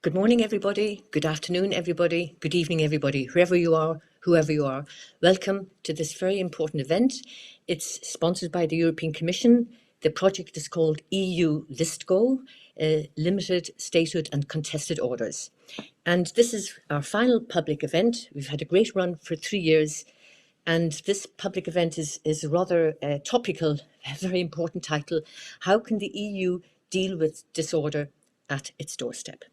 Good morning, everybody. Good afternoon, everybody. Good evening, everybody, wherever you are, whoever you are. Welcome to this very important event. It's sponsored by the European Commission. The project is called EU-LISTCO, Limited Statehood and Contested Orders. And this is our final public event. We've had a great run for 3 years. And this public event is rather topical, a very important title. How can the EU deal with disorder at its doorstep?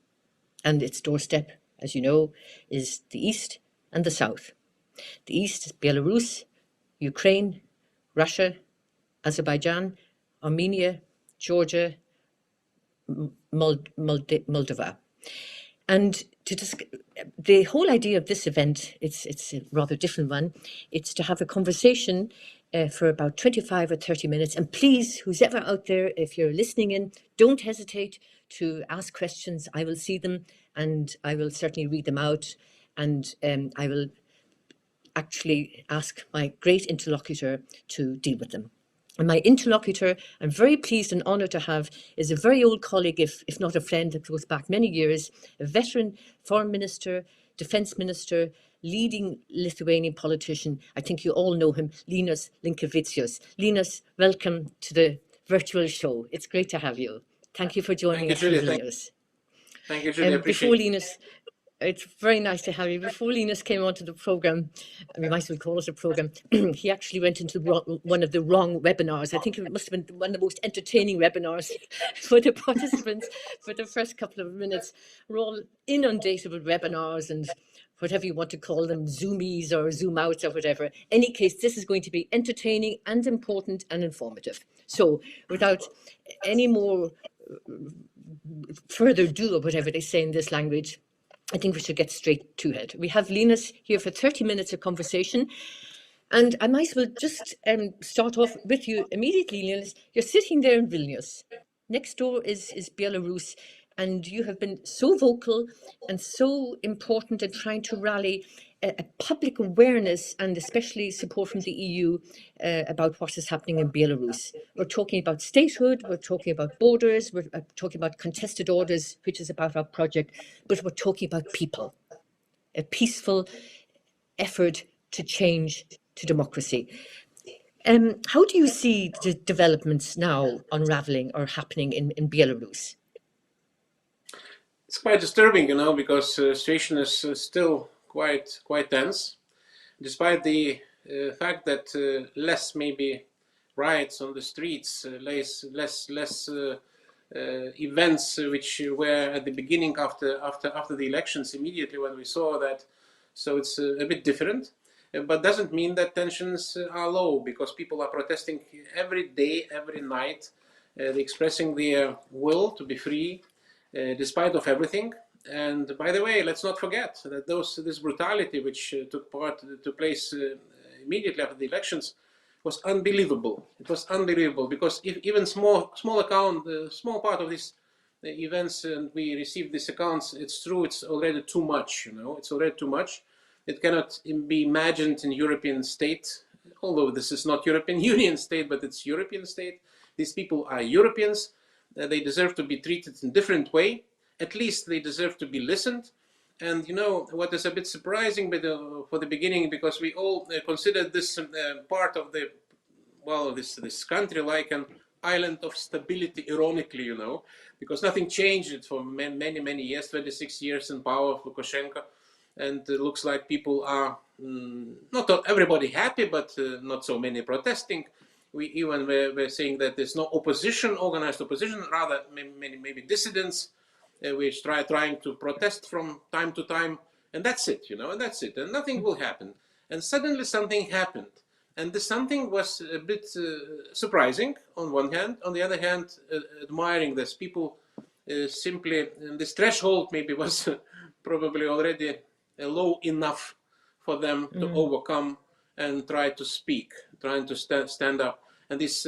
And its doorstep, as you know, is the East and the South. The East is Belarus, Ukraine, Russia, Azerbaijan, Armenia, Georgia, Moldova. And the whole idea of this event, it's a rather different one. It's to have a conversation for about 25 or 30 minutes. And please, who's ever out there, if you're listening in, don't hesitate to ask questions. I will see them and I will certainly read them out. And I will actually ask my great interlocutor to deal with them. And my interlocutor, I'm very pleased and honoured to have, is a very old colleague, if not a friend, that goes back many years, a veteran foreign minister, defence minister, leading Lithuanian politician. I think you all know him, Linas Linkevičius. Linas, welcome to the virtual show. It's great to have you. Thank you for joining us, Linas. Thank you, Judy. Before Linas, it's very nice to have you. Before Linas came onto the programme, we might as well call it a programme, he actually went into one of the wrong webinars. I think it must have been one of the most entertaining webinars for the participants for the first couple of minutes. We're all inundated with webinars and whatever you want to call them, Zoomies or Zoom outs or whatever. In any case, this is going to be entertaining and important and informative. So without any more further ado, or whatever they say in this language, I think we should get straight to it. We have Linas here for 30 minutes of conversation. And I might as well just start off with you immediately, Linas. You're sitting there in Vilnius. Next door is Belarus. And you have been so vocal and so important in trying to rally a public awareness and especially support from the EU about what is happening in Belarus. We're talking about statehood, we're talking about borders, we're talking about contested orders, which is about our project, but we're talking about people, a peaceful effort to change to democracy. How do you see the developments now unraveling or happening in Belarus? It's quite disturbing, because the situation is still quite tense, despite the fact that less maybe riots on the streets, less events which were at the beginning after the elections, immediately when we saw that. So it's a bit different, but doesn't mean that tensions are low, because people are protesting every day, every night, expressing their will to be free, despite of everything. And by the way, let's not forget that this brutality which took place immediately after the elections was unbelievable. It was unbelievable, because if even small part of these events, and we received these accounts, it's true, it's already too much. It's already too much. It cannot be imagined in European state, although this is not European Union state, but it's European state. These people are Europeans. They deserve to be treated in a different way. At least they deserve to be listened. And what is a bit surprising for the beginning, because we all considered this part of this country like an island of stability, ironically, because nothing changed for many years, 26 years in power of Lukashenko. And it looks like people are not everybody happy, but not so many protesting. We even were saying that there's no opposition, organized opposition, rather maybe dissidents, which trying to protest from time to time, and that's it, and that's it, and nothing will happen. And suddenly something happened, and this something was a bit surprising on one hand. On the other hand, admiring this. People simply, this threshold maybe was probably already low enough for them to overcome and try to speak, trying to stand up. And these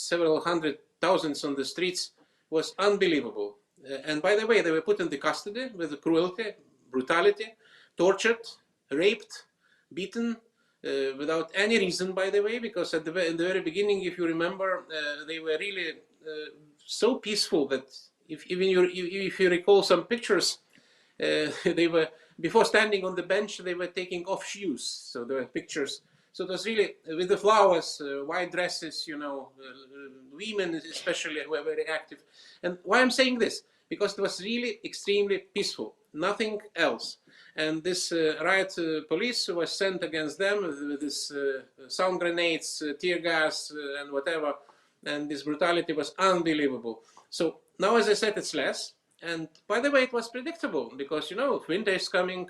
several hundred thousands on the streets was unbelievable. And by the way, they were put into custody with cruelty, brutality, tortured, raped, beaten, without any reason, by the way, because in the very beginning, if you remember, they were really so peaceful that if you recall some pictures they were, before standing on the bench, they were taking off shoes. So there were pictures. So it was really with the flowers, white dresses, you know, women especially who were very active. And why I'm saying this? Because it was really extremely peaceful, nothing else. And this riot police was sent against them with this sound grenades, tear gas, and whatever. And this brutality was unbelievable. So now, as I said, it's less. And by the way, it was predictable because, you know, winter is coming,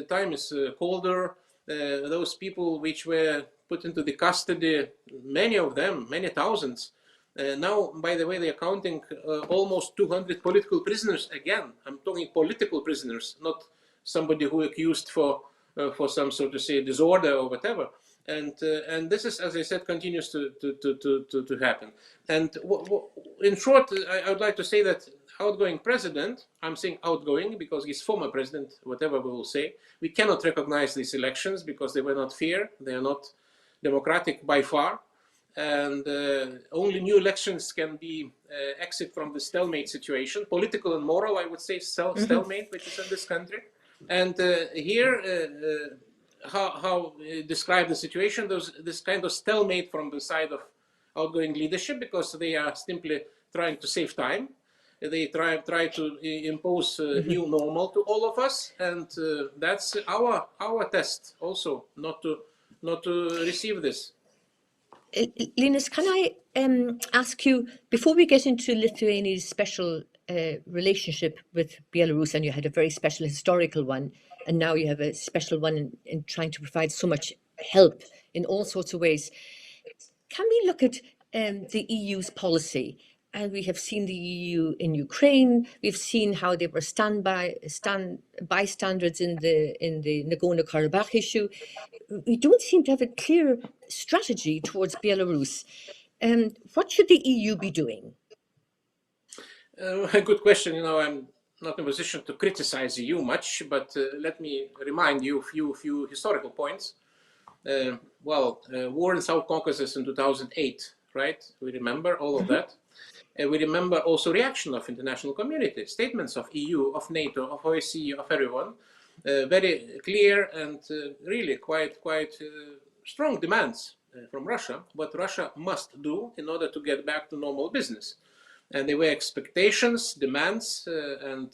time is colder. Those people which were put into the custody, many of them, many thousands. Now, by the way, they are counting almost 200 political prisoners again. I'm talking political prisoners, not somebody who accused for some, so to say, disorder or whatever. And this is, as I said, continues to happen. And in short, I would like to say that outgoing president, I'm saying outgoing because he's former president, whatever we will say, we cannot recognize these elections because they were not fair, they are not democratic by far. And only new elections can be exit from the stalemate situation, political and moral, I would say, stalemate, which is in this country. And here, how describe the situation, this kind of stalemate from the side of outgoing leadership, because they are simply trying to save time. They try to impose new normal to all of us, and that's our test also, not to receive this. Linas, can I ask you, before we get into Lithuania's special relationship with Belarus, and you had a very special historical one, and now you have a special one in trying to provide so much help in all sorts of ways, can we look at the EU's policy? And we have seen the EU in Ukraine. We've seen how they were bystanders in the Nagorno-Karabakh issue. We don't seem to have a clear strategy towards Belarus. What should the EU be doing? A good question. You know, I'm not in a position to criticize EU much, but let me remind you a few historical points. War in South Caucasus in 2008, right? We remember all of that. We remember also reaction of international community, statements of EU, of NATO, of OSCE, of everyone, very clear and really quite strong demands from Russia, what Russia must do in order to get back to normal business. And there were expectations, demands, and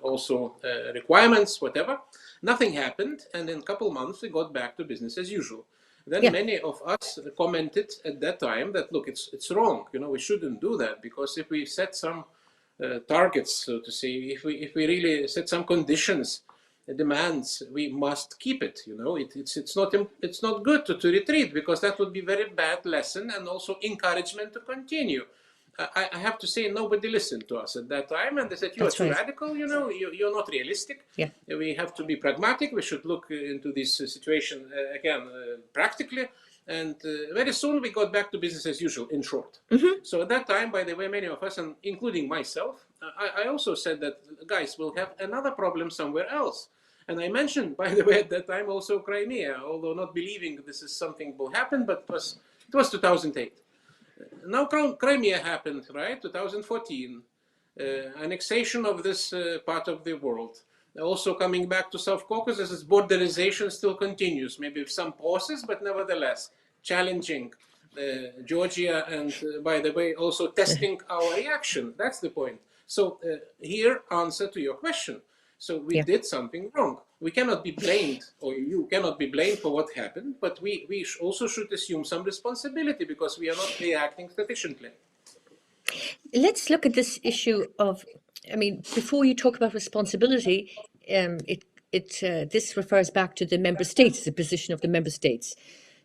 also requirements, whatever. Nothing happened, and in a couple of months we got back to business as usual. Then many of us commented at that time that, look, it's wrong. You know, we shouldn't do that, because if we set some targets, so to say, if we really set some conditions, demands, we must keep it. You know, it's not good to retreat, because that would be very bad lesson and also encouragement to continue. I have to say, nobody listened to us at that time, and they said, you're too radical, you know, you're not realistic. Yeah. We have to be pragmatic. We should look into this situation again practically. And very soon we got back to business as usual, in short. So at that time, by the way, many of us, and including myself, I also said that, guys, we'll have another problem somewhere else. And I mentioned, by the way, at that time also Crimea, although not believing this is something will happen, but it was 2008. Now Crimea happened, right? 2014, annexation of this part of the world. Also coming back to South Caucasus, this borderization still continues, maybe with some pauses, but nevertheless challenging Georgia, and by the way, also testing our reaction. That's the point. So here, answer to your question. So we did something wrong. We cannot be blamed, or you cannot be blamed for what happened, but we also should assume some responsibility, because we are not reacting sufficiently. Let's look at this issue of, I mean, before you talk about responsibility, this refers back to the member states, the position of the member states.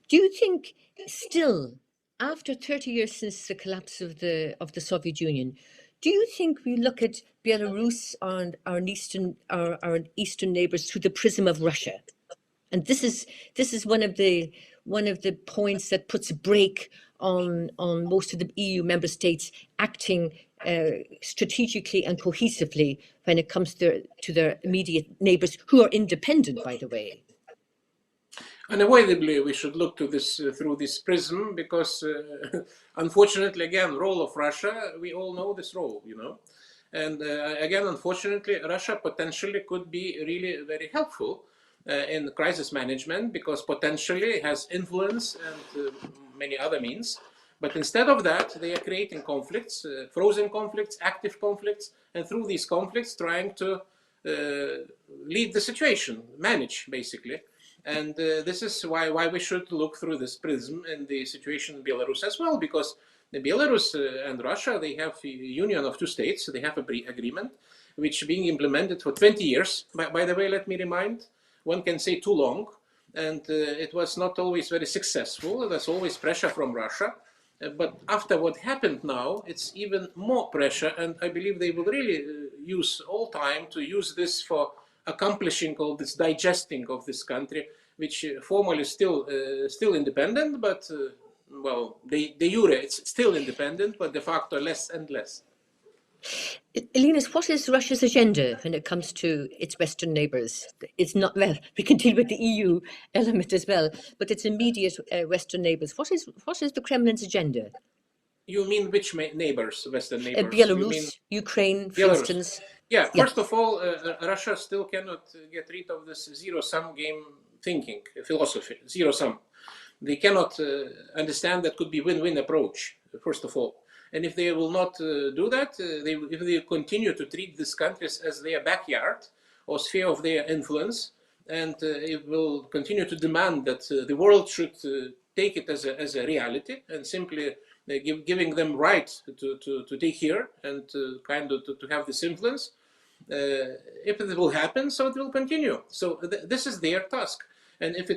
Do you think still, after 30 years since the collapse of the Soviet Union, do you think we look at Belarus and our eastern neighbours through the prism of Russia? And this is one of the points that puts a brake on most of the EU member states acting strategically and cohesively when it comes to their immediate neighbours, who are independent, by the way. Unavoidably, we should look to this through this prism, because unfortunately, again, role of Russia, we all know this role, you know. And again, unfortunately, Russia potentially could be really very helpful in crisis management, because potentially it has influence and many other means. But instead of that, they are creating conflicts, frozen conflicts, active conflicts, and through these conflicts trying to lead the situation, manage basically. And this is why we should look through this prism in the situation in Belarus as well, because the Belarus and Russia, they have a union of two states. They have an agreement which being implemented for 20 years. By the way, let me remind, one can say too long, and it was not always very successful. There's always pressure from Russia. But after what happened now, it's even more pressure, and I believe they will really use all time to use this for accomplishing all this digesting of this country, which formally still independent, but well, de jure it's still independent, but de facto less and less. Linas, what is Russia's agenda when it comes to its Western neighbours? It's not, well, we can deal with the EU element as well, but its immediate Western neighbours. What is the Kremlin's agenda? You mean which neighbours, Western neighbours? Belarus, Ukraine, for instance. Yeah, first of all, Russia still cannot get rid of this zero-sum game thinking, philosophy, zero-sum. They cannot understand that could be win-win approach, first of all. And if they will not do that, if they continue to treat these countries as their backyard or sphere of their influence, and it will continue to demand that the world should take it as a reality, and simply giving them right to take here and to have this influence, if it will happen, so it will continue. So this is their task. And if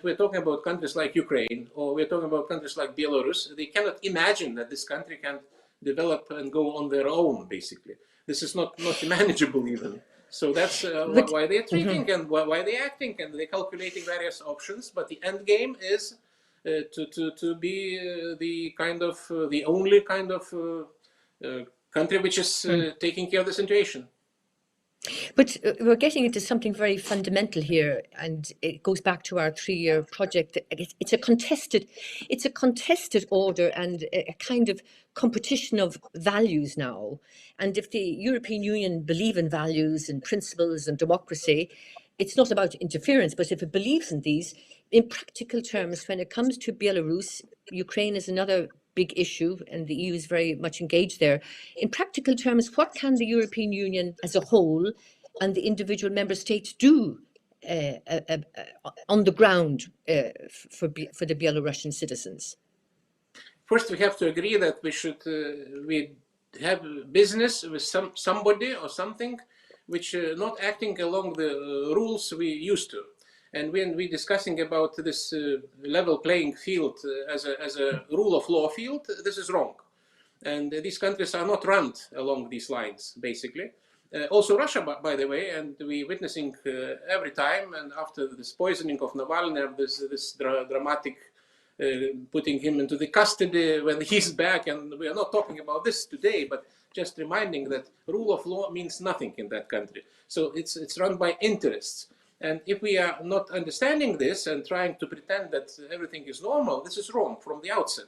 we're talking about countries like Ukraine, or we're talking about countries like Belarus, they cannot imagine that this country can develop and go on their own, basically. This is not manageable even. So that's why they're treating and why they're acting, and they're calculating various options. But the end game is to be the only kind of country which is taking care of the situation. But we're getting into something very fundamental here, and it goes back to our 3-year project. It's a contested order and a kind of competition of values now. And if the European Union believe in values and principles and democracy, it's not about interference, but if it believes in these, in practical terms, when it comes to Belarus, Ukraine is another big issue, and the EU is very much engaged there. In practical terms, what can the European Union as a whole and the individual member states do on the ground for the Belarusian citizens? First, we have to agree that we should we have business with somebody or something which not acting along the rules we used to. And when we're discussing about this level playing field as a rule of law field, this is wrong. And these countries are not run along these lines, basically. Also Russia, by the way, and we're witnessing every time, and after this poisoning of Navalny, this dramatic putting him into the custody when he's back, and we are not talking about this today, but just reminding that rule of law means nothing in that country. So it's run by interests. And if we are not understanding this and trying to pretend that everything is normal, this is wrong from the outset.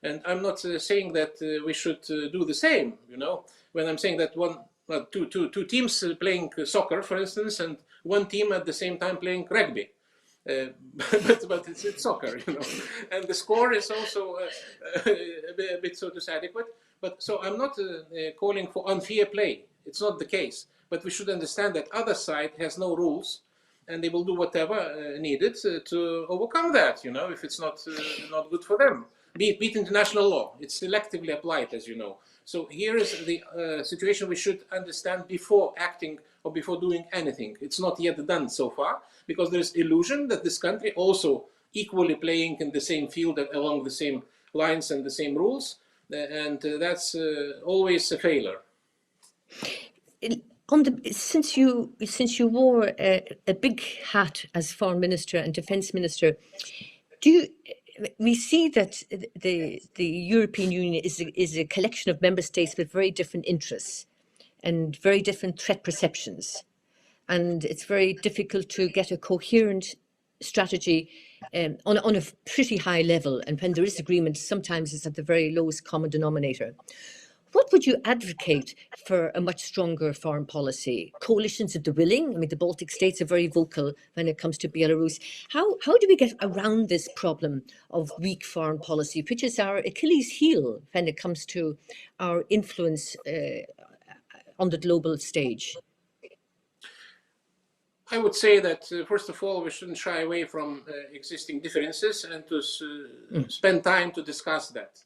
And I'm not saying that we should do the same, you know, when I'm saying that two teams playing soccer, for instance, and one team at the same time playing rugby. But it's soccer, you know, and the score is also a bit, so to say, adequate. But so I'm not calling for unfair play. It's not the case. But we should understand that other side has no rules, and they will do whatever needed to overcome that, you know, if it's not good for them. Be it international law. It's selectively applied, as you know. So here is the situation we should understand before acting or before doing anything. It's not yet done so far, because there is illusion that this country also equally playing in the same field along the same lines and the same rules, and that's always a failure. Since you wore a big hat as foreign minister and defence minister, we see that the European Union is a collection of member states with very different interests and very different threat perceptions, and it's very difficult to get a coherent strategy on a pretty high level. And when there is agreement, sometimes it's at the very lowest common denominator. What would you advocate for a much stronger foreign policy? Coalitions of the willing? I mean, the Baltic states are very vocal when it comes to Belarus. How do we get around this problem of weak foreign policy, which is our Achilles heel when it comes to our influence on the global stage? I would say that, first of all, we shouldn't shy away from existing differences and to spend time to discuss that.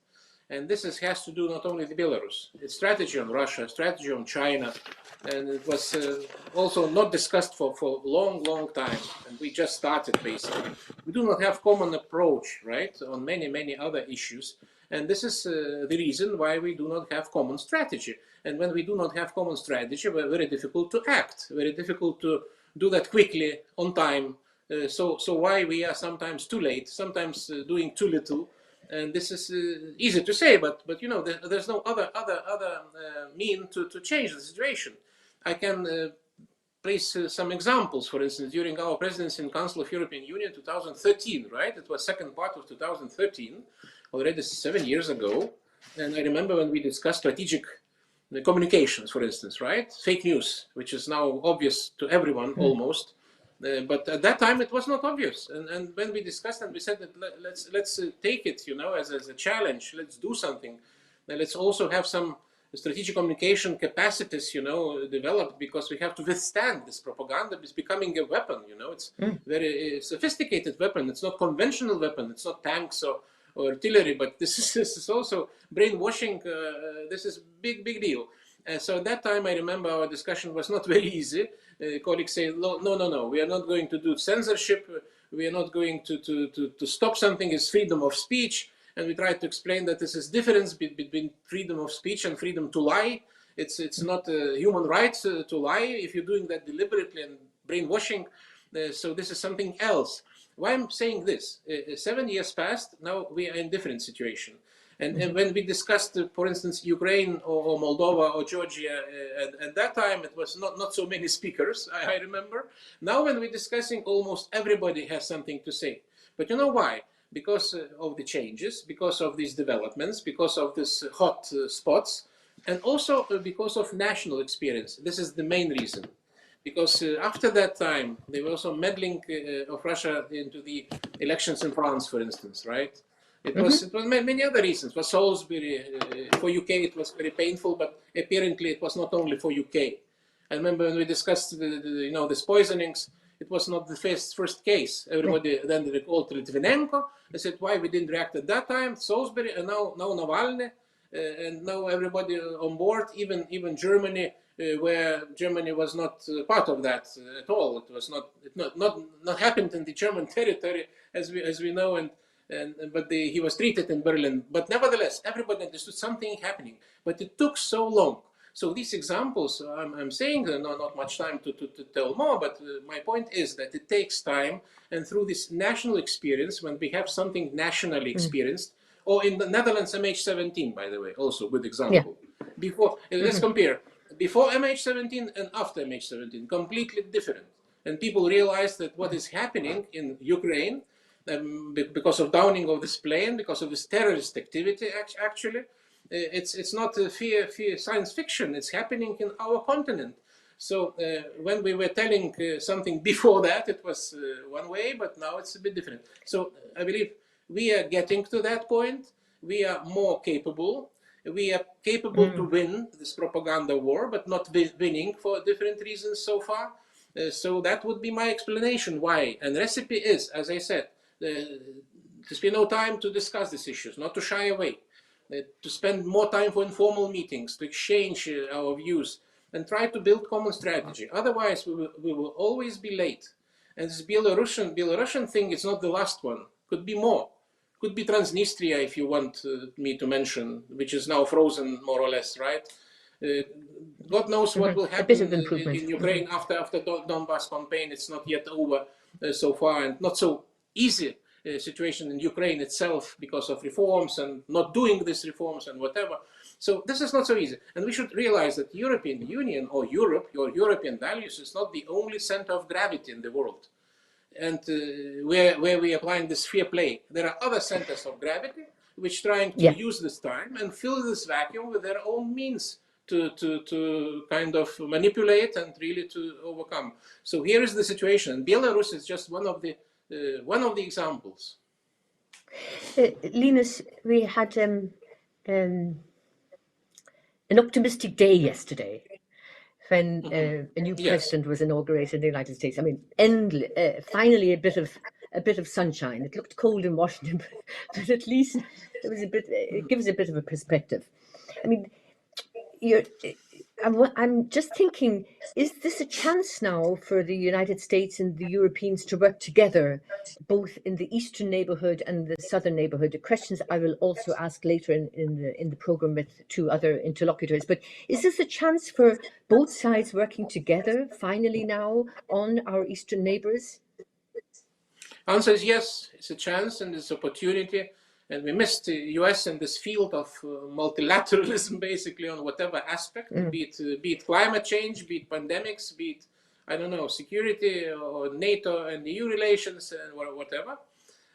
And this has to do not only with Belarus, it's strategy on Russia, strategy on China, and it was also not discussed for a long, long time, and we just started basically. We do not have common approach, right, on many, many other issues, and this is the reason why we do not have common strategy. And when we do not have common strategy, we're very difficult to act, very difficult to do that quickly, on time. So why we are sometimes too late, sometimes doing too little. And this is easy to say, but you know, there's no other mean to change the situation. I can place some examples. For instance, during our presidency in Council of European Union 2013, right? It was second part of 2013, already 7 years ago. And I remember when we discussed strategic communications, for instance, right? Fake news, which is now obvious to everyone almost. But at that time it was not obvious, and when we discussed and we said that let's take it, you know, as a challenge. Let's do something. And let's also have some strategic communication capacities, you know, developed, because we have to withstand this propaganda. It's becoming a weapon, you know. It's very sophisticated weapon. It's not conventional weapon. It's not tanks or artillery, but this is also brainwashing. This is big deal. So at that time, I remember our discussion was not very easy. Colleagues say, no, we are not going to do censorship. We are not going to stop something. It's freedom of speech. And we tried to explain that this is difference between freedom of speech and freedom to lie. It's not a human right to lie if you're doing that deliberately and brainwashing. So this is something else. Why I'm saying this? 7 years passed. Now we are in different situation. And when we discussed, for instance, Ukraine or Moldova or Georgia, at that time it was not so many speakers, I remember. Now when we're discussing, almost everybody has something to say. But you know why? Because of the changes, because of these developments, because of these hot spots, and also because of national experience. This is the main reason. Because after that time, they were also meddling of Russia into the elections in France, for instance, right? It was many other reasons. It was Salisbury. For UK, it was very painful, but apparently it was not only for UK. I remember when we discussed you know, these poisonings, it was not the first case. Everybody then recalled Litvinenko. They said, why we didn't react at that time? Salisbury, and now Navalny, and now everybody on board, even Germany, where Germany was not part of that at all. It was not happened in the German territory, as we know, but he was treated in Berlin. But nevertheless, everybody understood something happening. But it took so long. So these examples, I'm saying, not much time to tell more, but my point is that it takes time, and through this national experience, when we have something nationally experienced, or in the Netherlands, MH17, by the way, also good example. Yeah. Before, let's compare. Before MH17 and after MH17, completely different. And people realize that what is happening in Ukraine, because of downing of this plane, because of this terrorist activity, actually, it's not fear science fiction. It's happening in our continent. So when we were telling something before that, it was one way, but now it's a bit different. So I believe we are getting to that point. We are more capable. We are capable to win this propaganda war, but not winning for different reasons so far. So that would be my explanation why. And recipe is, as I said, to spend no time to discuss these issues, not to shy away, to spend more time for informal meetings, to exchange our views, and try to build common strategy. Otherwise, we will always be late. And this Belarusian thing is not the last one. Could be more. Could be Transnistria, if you want me to mention, which is now frozen more or less, right? God knows what will happen in Ukraine after Donbass campaign. It's not yet over so far, and not so easy situation in Ukraine itself because of reforms and not doing these reforms and whatever. So this is not so easy. And we should realize that European Union or Europe, your European values, is not the only center of gravity in the world. And where we are applying this fair play, there are other centers of gravity, which trying to use this time and fill this vacuum with their own means to kind of manipulate and really to overcome. So here is the situation. Belarus is just one of the examples. Linas, we had an optimistic day yesterday when a new president was inaugurated in the United States. I mean, finally a bit of sunshine. It looked cold in Washington, but at least there was it gives a bit of a perspective. I mean, I'm just thinking, is this a chance now for the United States and the Europeans to work together, both in the eastern neighbourhood and the southern neighbourhood? The questions I will also ask later in the programme with two other interlocutors. But is this a chance for both sides working together finally now on our eastern neighbours? Answer is yes. It's a chance and it's opportunity. And we missed the US in this field of multilateralism, basically, on whatever aspect, be it climate change, be it pandemics, be it, I don't know, security or NATO and EU relations or whatever.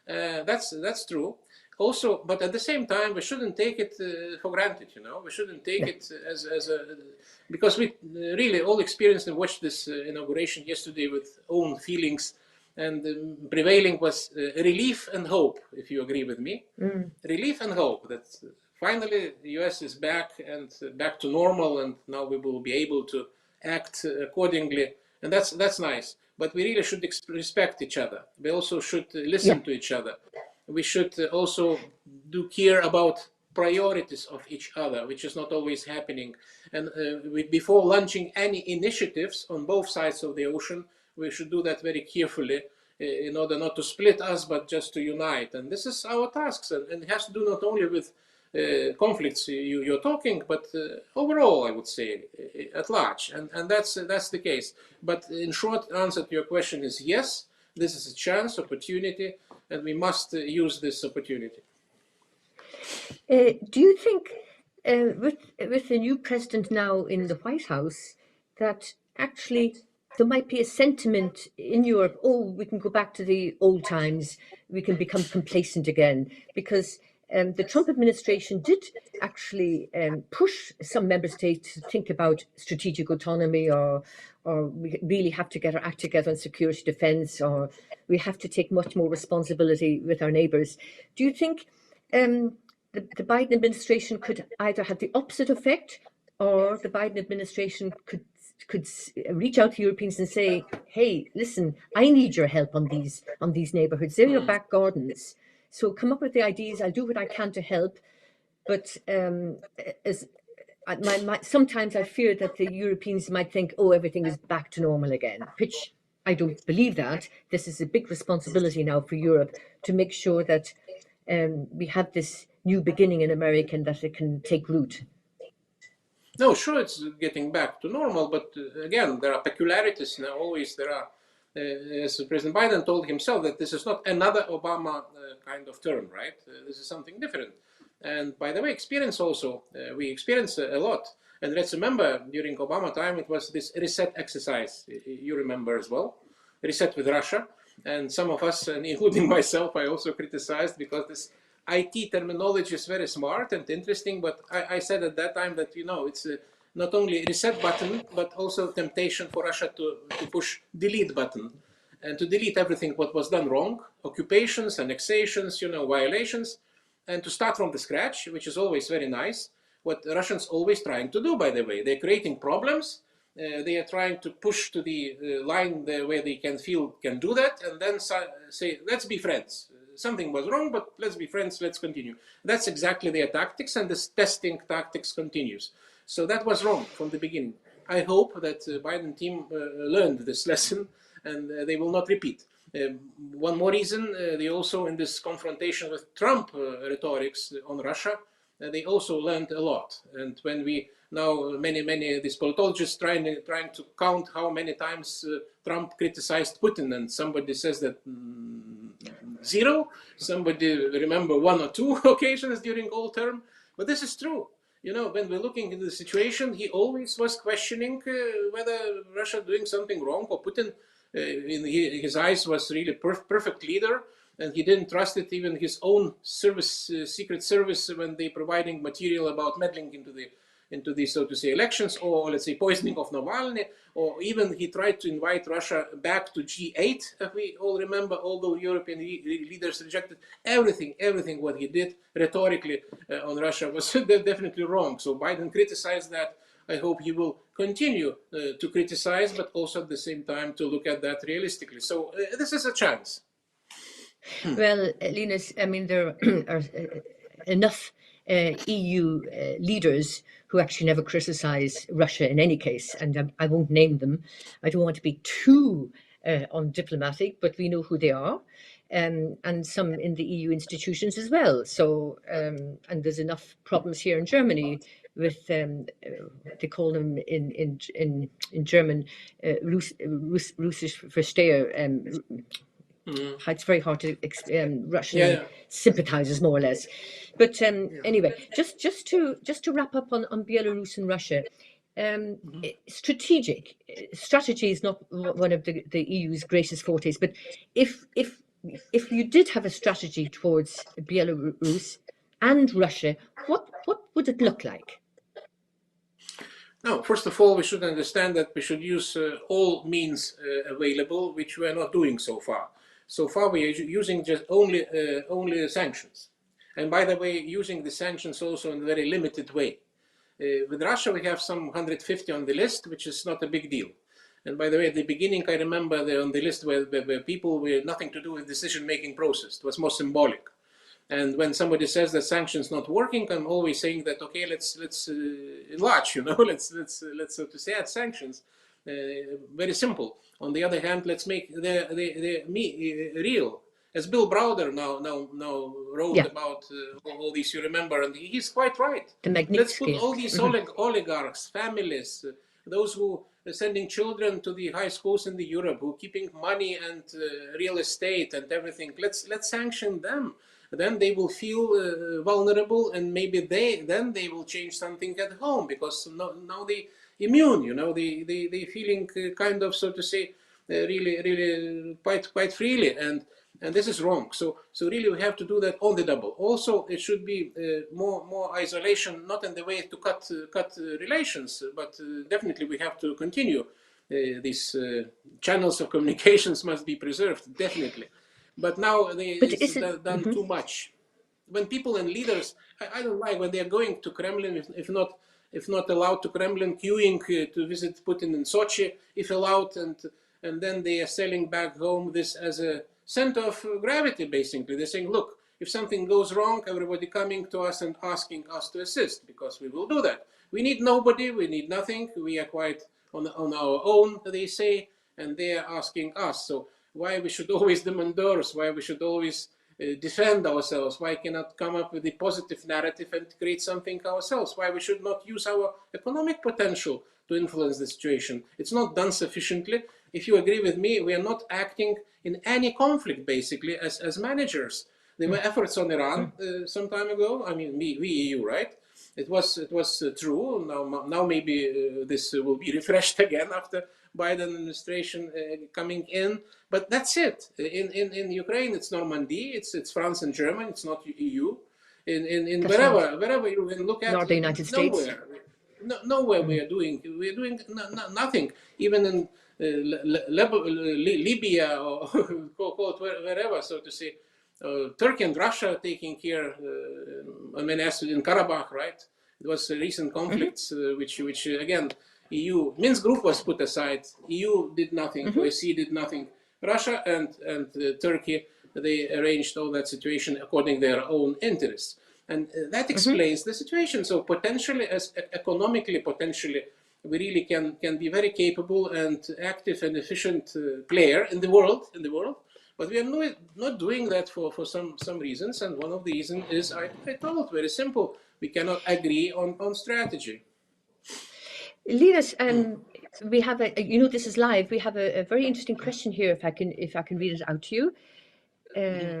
That's true. Also, but at the same time, we shouldn't take it for granted, you know. We shouldn't take it as because we really all experienced and watched this inauguration yesterday with own feelings. And prevailing was relief and hope, if you agree with me. Relief and hope that finally the US is back and back to normal, and now we will be able to act accordingly. And that's nice. But we really should respect each other. We also should listen to each other. We should also do care about priorities of each other, which is not always happening. And before launching any initiatives on both sides of the ocean, we should do that very carefully in order not to split us, but just to unite. And this is our tasks. And it has to do not only with conflicts you're talking, but overall, I would say, at large. And that's the case. But in short, answer to your question is yes, this is a chance, opportunity, and we must use this opportunity. Do you think, with the new president now in the White House, that actually there might be a sentiment in Europe, oh, we can go back to the old times, we can become complacent again? Because the Trump administration did actually push some member states to think about strategic autonomy, or we really have to get our act together on security defence, or we have to take much more responsibility with our neighbours. Do you think the Biden administration could either have the opposite effect, or the Biden administration could reach out to Europeans and say, hey, listen, I need your help on these neighbourhoods. They're your back gardens. So come up with the ideas. I'll do what I can to help. But sometimes I fear that the Europeans might think, oh, everything is back to normal again, which I don't believe that. This is a big responsibility now for Europe to make sure that we have this new beginning in America and that it can take root. No, sure, it's getting back to normal, but again, there are peculiarities now. Always there are, as President Biden told himself, that this is not another Obama kind of term, right? This is something different. And by the way, experience also, we experience a lot. And let's remember, during Obama time, it was this reset exercise. You remember as well, reset with Russia. And some of us, and including myself, I also criticized because this IT terminology is very smart and interesting, but I said at that time that, you know, it's not only reset button, but also temptation for Russia to push delete button and to delete everything what was done wrong, occupations, annexations, you know, violations, and to start from the scratch, which is always very nice. What Russians always trying to do, by the way, they're creating problems. They are trying to push to the line where they can do that, and then say, let's be friends. Something was wrong, but let's be friends, let's continue. That's exactly their tactics, and this testing tactics continues. So that was wrong from the beginning. I hope that the Biden team learned this lesson, and they will not repeat. One more reason, they also, in this confrontation with Trump rhetorics on Russia, they also learned a lot. And when we now, many these politologists trying to count how many times Trump criticized Putin, and somebody says that 0, somebody remember 1 or 2 occasions during all term, but this is true. You know, when we're looking into the situation, he always was questioning whether Russia doing something wrong, or Putin, in his eyes, was really perfect leader. and he didn't trust it even his own service, secret service, when they providing material about meddling into the, so to say, elections, or let's say poisoning of Navalny, or even he tried to invite Russia back to G8, if we all remember, although European leaders rejected everything what he did rhetorically on Russia was definitely wrong. So Biden criticized that. I hope he will continue to criticize, but also at the same time to look at that realistically. So this is a chance. Well, Linas, I mean, there are enough EU leaders who actually never criticize Russia in any case, and I won't name them. I don't want to be too undiplomatic, but we know who they are, and some in the EU institutions as well. So, and there's enough problems here in Germany with they call them in German Russisch Versteher. It's very hard to Russian sympathizers, more or less. But anyway, just to wrap up on Belarus and Russia, strategy is not one of the EU's greatest fortes. But if you did have a strategy towards Belarus and Russia, what would it look like? No, first of all, we should understand that we should use all means available, which we are not doing so far. So far, we are using just only sanctions. And by the way, using the sanctions also in a very limited way. With Russia, we have some 150 on the list, which is not a big deal. And by the way, at the beginning, I remember on the list where people with nothing to do with decision-making process. It was more symbolic. And when somebody says that sanctions not working, I'm always saying that, okay, let's enlarge, let's so to say add sanctions. Very simple. On the other hand, let's make the real. As Bill Browder now wrote about all these, you remember, and he's quite right. Let's put all these oligarchs, families, those who are sending children to the high schools in Europe, who are keeping money and real estate and everything. Let's sanction them. Then they will feel vulnerable, and maybe they will change something at home, because now they immune, they feeling kind of, so to say, really quite freely, and this is wrong. So really we have to do that on the double. Also, it should be more isolation, not in the way to cut relations, but definitely we have to continue. These channels of communications must be preserved, definitely. But now it's done too much. When people and leaders, I don't like when they are going to Kremlin, if not allowed to Kremlin, queuing to visit Putin in Sochi, if allowed, and then they are selling back home this as a center of gravity, basically. They're saying, look, if something goes wrong, everybody coming to us and asking us to assist, because we will do that. We need nobody, we need nothing, we are quite on our own, they say, and they are asking us. So why we should always demand doors, why we should always defend ourselves, why cannot come up with a positive narrative and create something ourselves, why we should not use our economic potential to influence the situation. It's not done sufficiently. If you agree with me, we are not acting in any conflict, basically, as managers. There were efforts on Iran some time ago. I mean, we EU, right? It was true. Now maybe this will be refreshed again after Biden administration coming in, but that's it. In Ukraine, it's Normandy, it's France and Germany, it's not EU. In wherever you can look at, nor the United States. Nowhere we are doing nothing. Even in Libya or call it wherever, so to say. Turkey and Russia taking care. As in Karabakh, right? It was recent conflicts, which again, EU Minsk group was put aside. EU did nothing. OSCE did nothing. Russia and Turkey, they arranged all that situation according to their own interests, and that explains the situation. So potentially, as economically, potentially, we really can be very capable and active and efficient player in the world. But we are not doing that for some reasons, and one of the reasons is I told, very simple. We cannot agree on strategy. Linas, we have this is live. We have a very interesting question here. If I can read it out to you.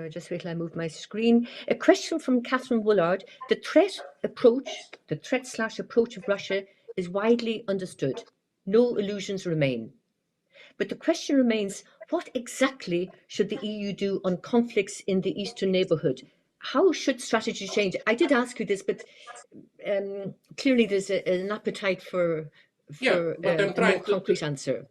Just wait till I move my screen. A question from Catherine Woolard. The threat/approach of Russia is widely understood. No illusions remain. But the question remains, what exactly should the EU do on conflicts in the eastern neighbourhood? How should strategy change? I did ask you this, but clearly there's an appetite for but I'm a more trying to concrete answer.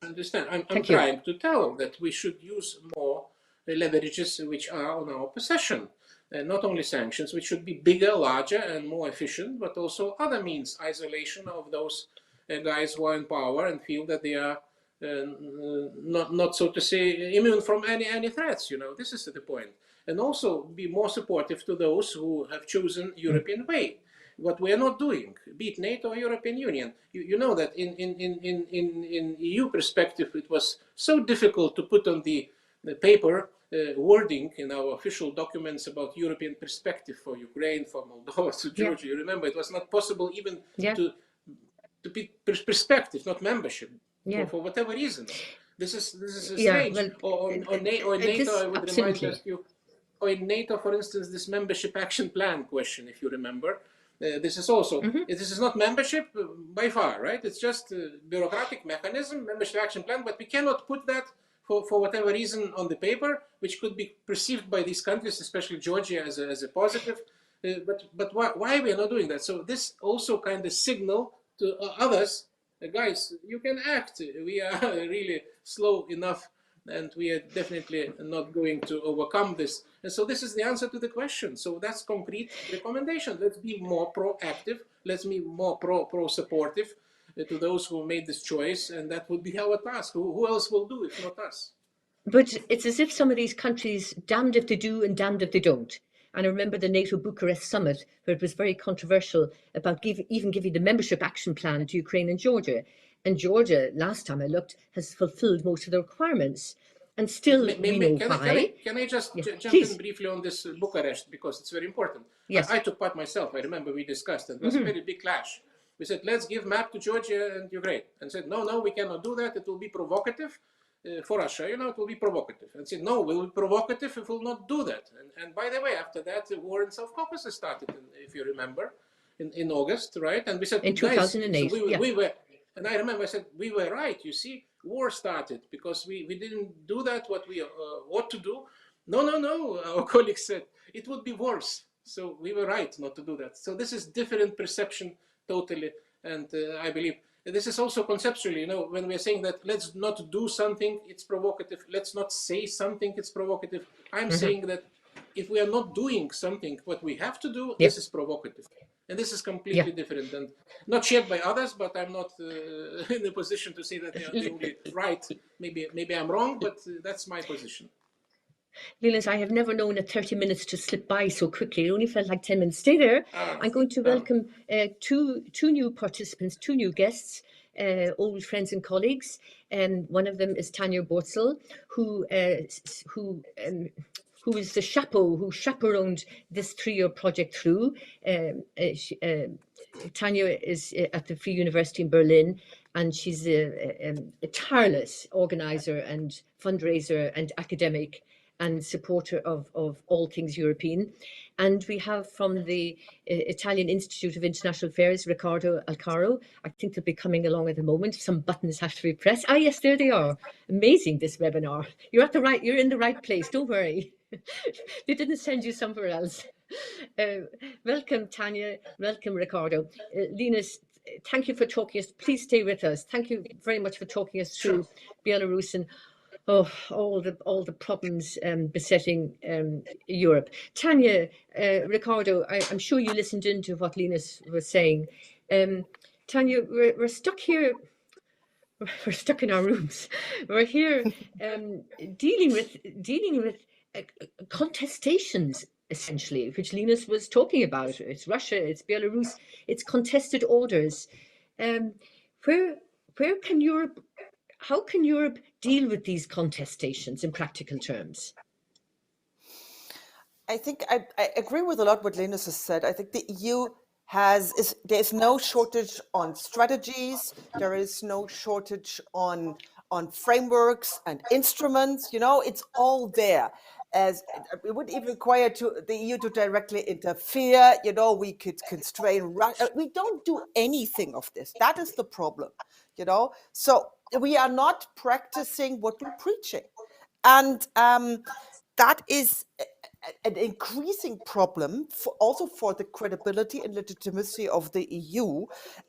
understand. I'm Thank you. trying to tell that we should use more leverages which are on our possession. Not only sanctions, which should be bigger, larger, and more efficient, but also other means, isolation of those guys who are in power and feel that they are not so to say immune from any threats. This is the point. And also be more supportive to those who have chosen European way. What we are not doing, be it NATO or European Union. You know that in EU perspective, it was so difficult to put on the paper wording in our official documents about European perspective for Ukraine, for Moldova, to Georgia. You remember, it was not possible even to be perspective, not membership, for whatever reasons. This is strange. Well, or NATO, I would absolutely. remind you. Or in NATO, for instance, this membership action plan question, if you remember. This is also, this is not membership by far, right? It's just a bureaucratic mechanism, membership action plan, but we cannot put that for whatever reason on the paper, which could be perceived by these countries, especially Georgia, as a positive. But why we are not doing that? So this also kind of signal to others, guys, you can act. We are really slow enough, and we are definitely not going to overcome this. And so this is the answer to the question. So that's concrete recommendation. Let's be more proactive. Let's be more pro-supportive to those who made this choice, and that would be our task. Who else will do if not us? But it's as if some of these countries, damned if they do and damned if they don't. And I remember the NATO Bucharest summit, where it was very controversial about even giving the membership action plan to Ukraine and Georgia. And Georgia, last time I looked, has fulfilled most of the requirements. And still, we know why. Can I just jump in briefly on this Bucharest, because it's very important. Yes. I took part myself. I remember we discussed it. It was a very big clash. We said, let's give map to Georgia and Ukraine. And said, no, we cannot do that. It will be provocative for Russia. It will be provocative. And said, no, we will be provocative if we will not do that. And by the way, after that, the war in South Caucasus started, if you remember, in August, right? And we said, in 2008, so we were, and I remember I said, we were right. You see, war started because we didn't do that, what we ought to do. No, our colleagues said, it would be worse. So we were right not to do that. So this is different perception totally. And I believe this is also conceptually, when we're saying that let's not do something, it's provocative. Let's not say something, it's provocative. I'm saying that if we are not doing something, what we have to do, this is provocative. And this is completely different and not shared by others, but I'm not in a position to say that they are the only right. Maybe I'm wrong, but that's my position. Linas, I have never known a 30 minutes to slip by so quickly. It only felt like 10 minutes. Stay there. I'm going to welcome two new participants, two new guests, old friends and colleagues. One of them is Tanya Bartel, who is the chapeau, who chaperoned this 3-year project through. Tanya is at the Free University in Berlin, and she's a tireless organizer and fundraiser and academic and supporter of all things European. And we have from the Italian Institute of International Affairs, Riccardo Alcaro. I think they'll be coming along at the moment. Some buttons have to be pressed. Ah, yes, there they are. Amazing, this webinar. You're in the right place, don't worry. They didn't send you somewhere else. Welcome, Tanya. Welcome, Riccardo. Linas, thank you for talking us. Please stay with us. Thank you very much for talking us through Belarus and all the problems besetting Europe. Tanya, Riccardo, I'm sure you listened into what Linas was saying. Tanya, we're stuck here. We're stuck in our rooms. We're here dealing with contestations, essentially, which Linas was talking about. It's Russia, it's Belarus, it's contested orders. Where can Europe? How can Europe deal with these contestations in practical terms? I think I agree with a lot what Linas has said. I think the EU there's no shortage on strategies. There is no shortage on frameworks and instruments. It's all there. As it would even require the EU to directly interfere. We could constrain Russia. We don't do anything of this. That is the problem. So we are not practicing what we're preaching. And that is an increasing problem also for the credibility and legitimacy of the EU.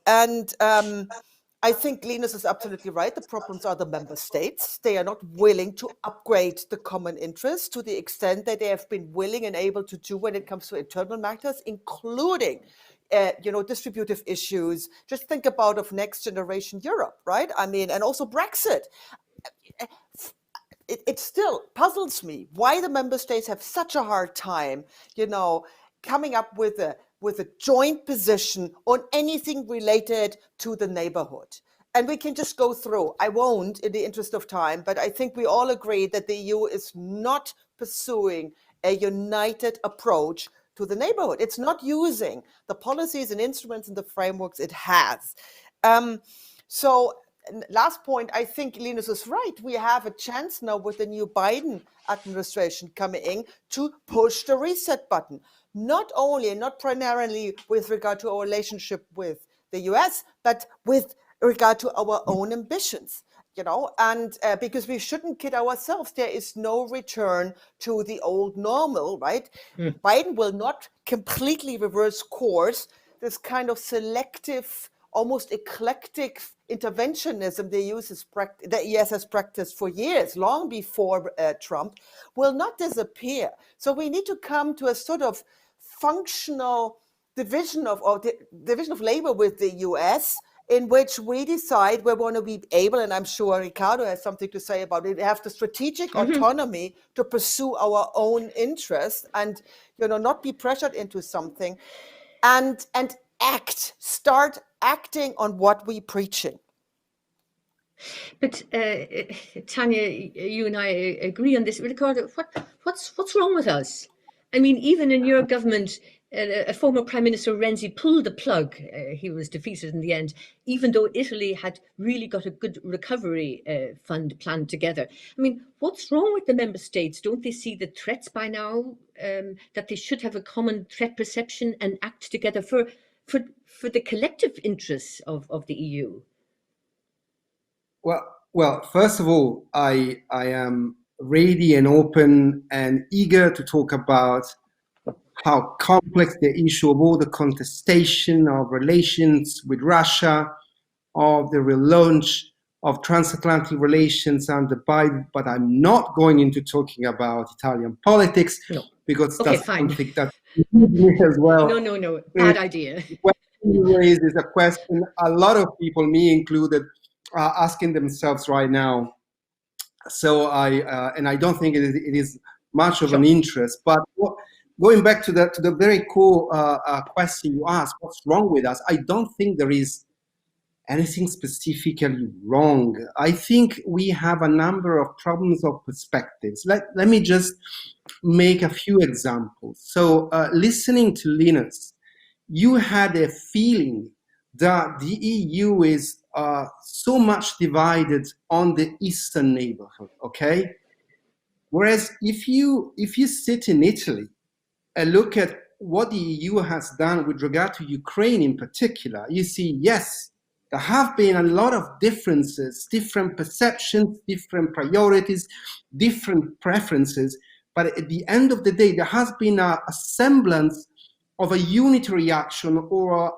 And I think Linas is absolutely right. The problems are the member states. They are not willing to upgrade the common interest to the extent that they have been willing and able to do when it comes to internal matters, including distributive issues. Just think about of next generation Europe, right? I mean, and also Brexit. It still puzzles me why the member states have such a hard time, coming up with a joint position on anything related to the neighborhood. And we can just go through. I won't in the interest of time, but I think we all agree that the EU is not pursuing a united approach to the neighborhood. It's not using the policies and instruments and the frameworks it has. So last point, I think Linas is right. We have a chance now with the new Biden administration coming in to push the reset button, not primarily with regard to our relationship with the US, but with regard to our own ambitions. And because we shouldn't kid ourselves, there is no return to the old normal, right? Biden will not completely reverse course. This kind of selective, almost eclectic interventionism the US has practiced for years, long before Trump, will not disappear. So we need to come to a sort of functional division of labor with the US, in which we decide we want to be able, and I'm sure Riccardo has something to say about it, have the strategic autonomy to pursue our own interests and, not be pressured into something, and start acting on what we're preaching. But Tanya, you and I agree on this. Riccardo, what's wrong with us? I mean, even in your government, a former Prime Minister Renzi pulled the plug. He was defeated in the end, even though Italy had really got a good recovery fund planned together. I mean, what's wrong with the member states? Don't they see the threats by now, that they should have a common threat perception and act together for the collective interests of the EU? Well, first of all, I am ready and open and eager to talk about how complex the issue of all the contestation of relations with Russia, of the relaunch of transatlantic relations under Biden, but I'm not going into talking about Italian politics, because that's something that me as well. No, bad idea. The question you raise is a question a lot of people, me included, are asking themselves right now. So I don't think it is much of an interest, but going back to the very core question you asked, what's wrong with us? I don't think there is anything specifically wrong. I think we have a number of problems of perspectives. Let me just make a few examples. So listening to Linas, you had a feeling that the EU is so much divided on the eastern neighborhood, okay? Whereas if you sit in Italy and look at what the EU has done with regard to Ukraine in particular, you see, yes, there have been a lot of differences, different perceptions, different priorities, different preferences, but at the end of the day, there has been a semblance of a unitary action, or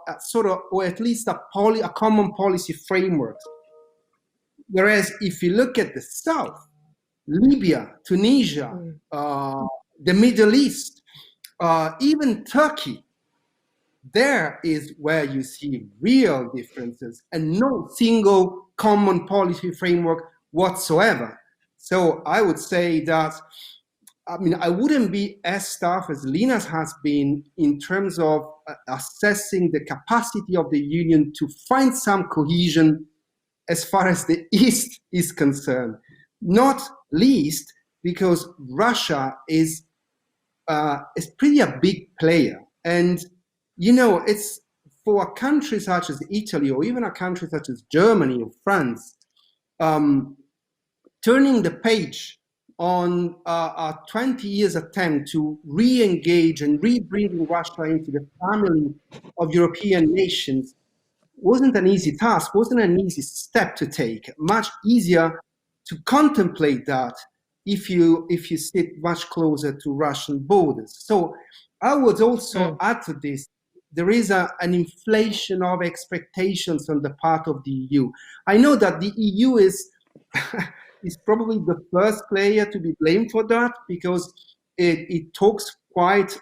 or at least a common policy framework. Whereas if you look at the south, Libya, Tunisia, the Middle East, even Turkey, there is where you see real differences and no single common policy framework whatsoever. So I would say that, I wouldn't be as tough as Linas has been in terms of assessing the capacity of the Union to find some cohesion as far as the East is concerned. Not least because Russia is pretty a big player. And, it's for a country such as Italy, or even a country such as Germany or France, turning the page on a 20 years attempt to re-engage and re-bring Russia into the family of European nations wasn't an easy task, wasn't an easy step to take. Much easier to contemplate that if you sit much closer to Russian borders. So I would also add to this, there is an inflation of expectations on the part of the EU. I know that the EU is is probably the first player to be blamed for that, because it talks quite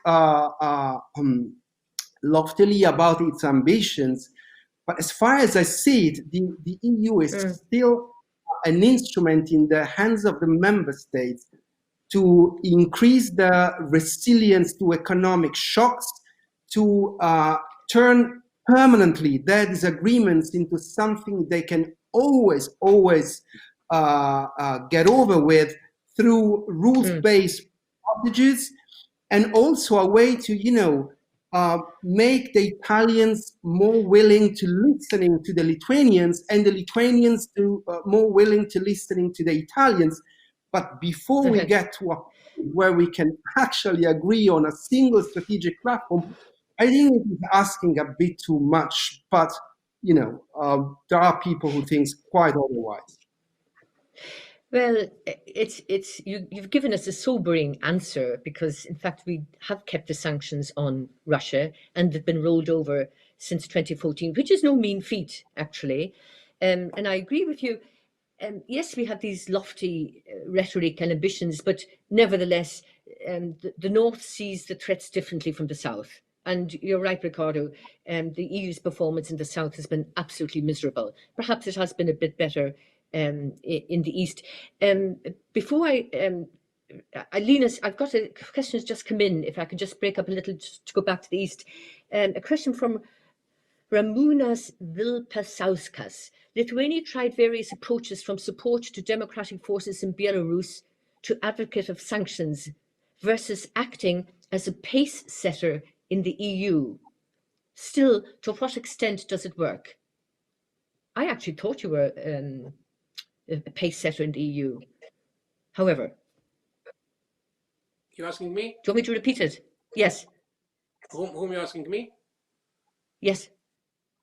loftily about its ambitions. But as far as I see it, the EU is still an instrument in the hands of the member states to increase the resilience to economic shocks, to turn permanently their disagreements into something they can always get over with through rules-based strategies, and also a way to, make the Italians more willing to listening to the Lithuanians, and the Lithuanians to more willing to listening to the Italians. But before we get to a point where we can actually agree on a single strategic platform, I think it is asking a bit too much. But there are people who think quite otherwise. Well, you've given us a sobering answer, because in fact we have kept the sanctions on Russia and they've been rolled over since 2014, which is no mean feat, actually. And I agree with you. Yes, we have these lofty rhetoric and ambitions, but nevertheless, the North sees the threats differently from the South. And you're right, Riccardo, the EU's performance in the South has been absolutely miserable. Perhaps it has been a bit better in the East. Before Linas, I've got a question that's just come in, if I could just break up a little to go back to the East. A question from Ramūnas Vilpasauskas. Lithuania tried various approaches, from support to democratic forces in Belarus to advocate of sanctions, versus acting as a pace setter in the EU. Still, to what extent does it work? I actually thought you were a pace setter in the EU. However, You asking me? do you want me to repeat it? Yes. Whom you asking me? Yes.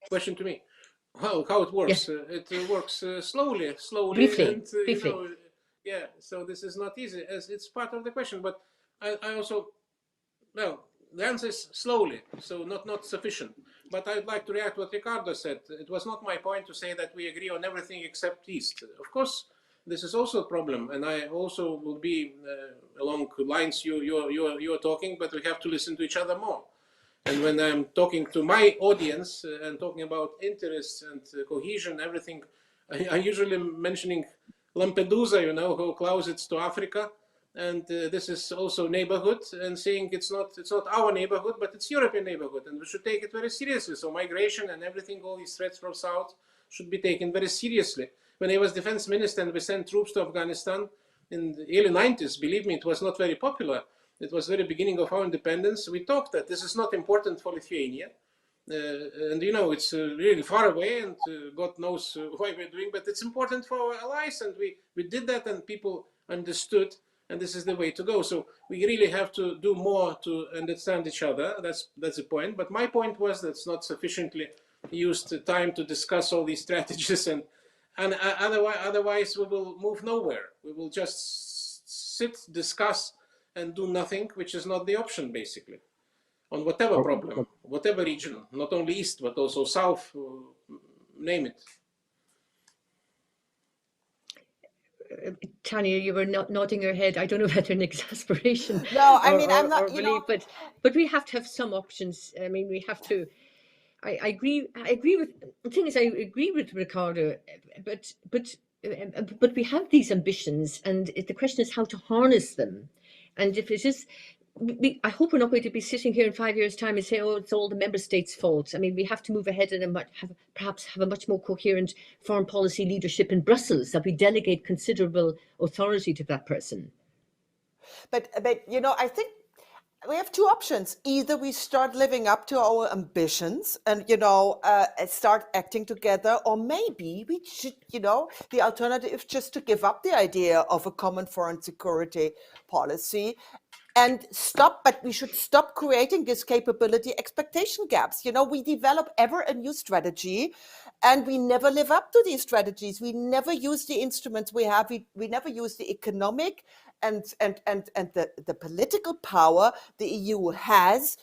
Question to me. How it works? Yes. It works slowly, Briefly. and Briefly. yeah. So this is not easy, as it's part of the question. But I also, well, the answer is slowly, so not sufficient. But I'd like to react to what Riccardo said. It was not my point to say that we agree on everything except East. Of course, this is also a problem, and I also will be along lines you're talking, but we have to listen to each other more. And when I'm talking to my audience and talking about interests and cohesion, everything, I usually mentioning Lampedusa, how close it's to Africa, and this is also neighborhood, and saying it's not our neighborhood, but it's European neighborhood, and we should take it very seriously. So migration and everything, all these threats from south, should be taken very seriously. When I was defense minister and we sent troops to Afghanistan in the early 90s, believe me, it was not very popular. It was very beginning of our independence. We talked that this is not important for Lithuania. And it's really far away, and God knows why we're doing, but it's important for our allies. And we did that, and people understood, and this is the way to go. So we really have to do more to understand each other. That's the point. But my point was that's not sufficiently used time to discuss all these strategies, and otherwise we will move nowhere. We will just sit, discuss, and do nothing, which is not the option, basically, on whatever problem, whatever region, not only East, but also South, name it. Tanya, you were nodding your head. I don't know whether in exasperation. No, I mean, I'm not, relief, but we have to have some options. I mean, we have to. I agree with, the thing is, I agree with Riccardo, but we have these ambitions, and the question is how to harness them. And if it is, I hope we're not going to be sitting here in 5 years' time and say, oh, it's all the member states' fault. I mean, we have to move ahead and perhaps have a much more coherent foreign policy leadership in Brussels, that we delegate considerable authority to that person. But I think we have two options. Either we start living up to our ambitions and, start acting together, or maybe we should, the alternative is just to give up the idea of a common foreign security policy and stop, but we should stop creating this capability expectation gaps. You know, we develop ever a new strategy and we never live up to these strategies. We never use the instruments we have. We never use the economic and the political power the EU has,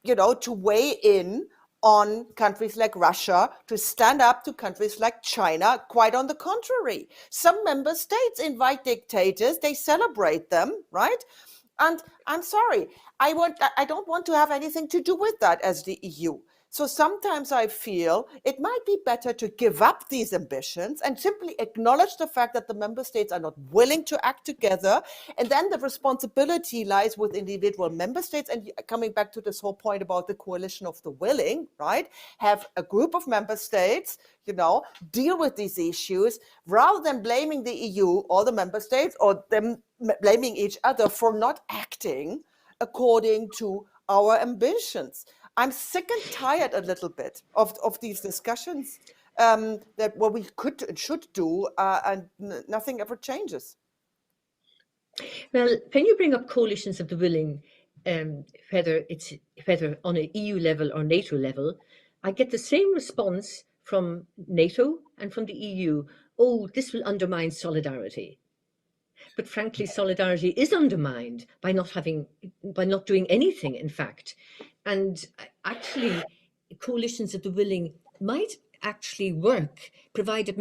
you know, to weigh in on countries like Russia, to stand up to countries like China. Quite on the contrary, some member states invite dictators, they celebrate them, right? And I'm sorry, I don't want to have anything to do with that as the EU. So sometimes I feel it might be better to give up these ambitions and simply acknowledge the fact that the member states are not willing to act together. And then the responsibility lies with individual member states. And coming back to this whole point about the coalition of the willing, right? Have a group of member states, you know, deal with these issues rather than blaming the EU or the member states or them blaming each other for not acting according to our ambitions. I'm sick and tired a little bit of these discussions that what we could and should do, and nothing ever changes. Well, when you bring up coalitions of the willing, whether on an EU level or NATO level, I get the same response from NATO and from the EU. Oh, this will undermine solidarity. But frankly, solidarity is undermined by not doing anything, in fact. And actually, coalitions of the willing might actually work, provided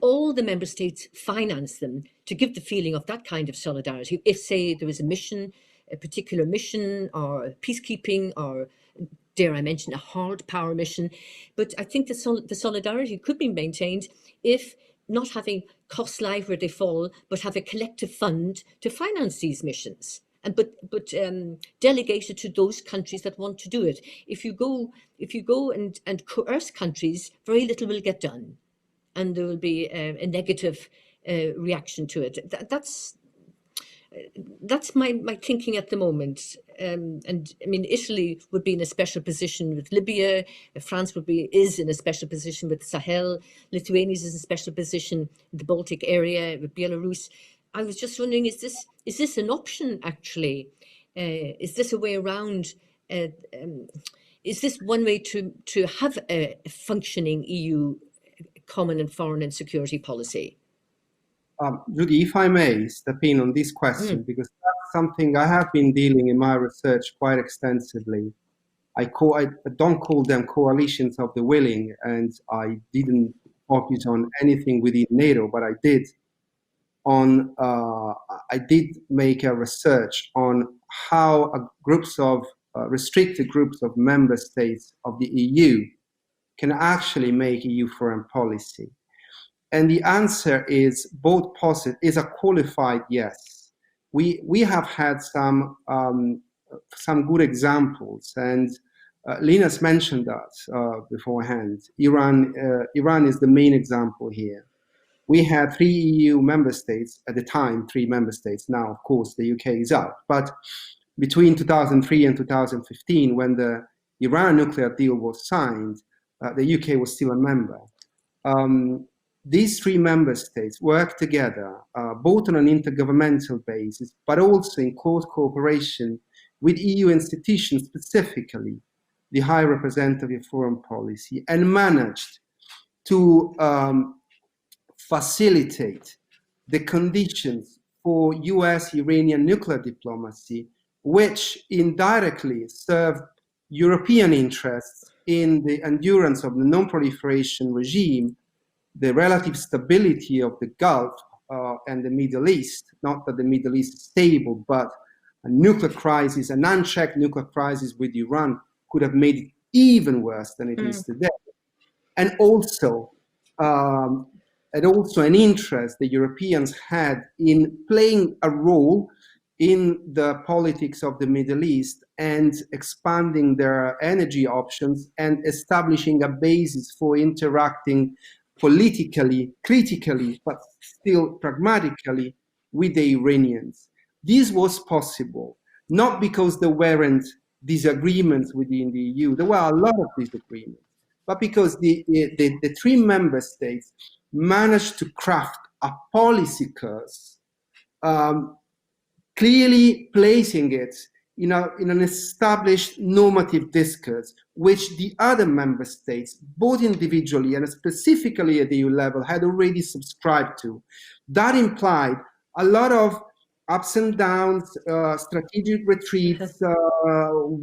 all the member states finance them to give the feeling of that kind of solidarity. If, say, there was a particular mission or peacekeeping, or dare I mention, a hard power mission. But I think the solidarity could be maintained if not having costs lie where they fall, but have a collective fund to finance these missions, and but delegate it to those countries that want to do it. If you go and coerce countries, very little will get done, and there will be a negative reaction to it. That's my thinking at the moment. And I mean, Italy would be in a special position with Libya. France is in a special position with Sahel. Lithuania is in a special position in the Baltic area with Belarus. I was just wondering, is this an option actually? Is this a way around? Is this one way to have a functioning EU common and foreign and security policy? Judy, if I may step in on this question, because that's something I have been dealing in my research quite extensively. I don't call them coalitions of the willing, and I didn't focus on anything within NATO, but I did make a research on how restricted groups of member states of the EU can actually make EU foreign policy. And the answer is both positive, is a qualified yes. We have had some good examples, and Linas mentioned that beforehand. Iran is the main example here. We had 3 EU member states at the time, 3 member states. Now, of course, the UK is out. But between 2003 and 2015, when the Iran nuclear deal was signed, the UK was still a member. These 3 member states work together, both on an intergovernmental basis, but also in close cooperation with EU institutions, specifically the High Representative of Foreign Policy, and managed to facilitate the conditions for US-Iranian nuclear diplomacy, which indirectly served European interests in the endurance of the non-proliferation regime, the relative stability of the Gulf and the Middle East. Not that the Middle East is stable, but a nuclear crisis, an unchecked nuclear crisis with Iran could have made it even worse than it is today. And also an interest the Europeans had in playing a role in the politics of the Middle East and expanding their energy options and establishing a basis for interacting politically, critically, but still pragmatically with the Iranians. This was possible, not because there weren't disagreements within the EU. There were a lot of disagreements, but because the 3 member states managed to craft a policy course clearly placing it in an established normative discourse, which the other member states, both individually and specifically at the EU level, had already subscribed to. That implied a lot of ups and downs, strategic retreats,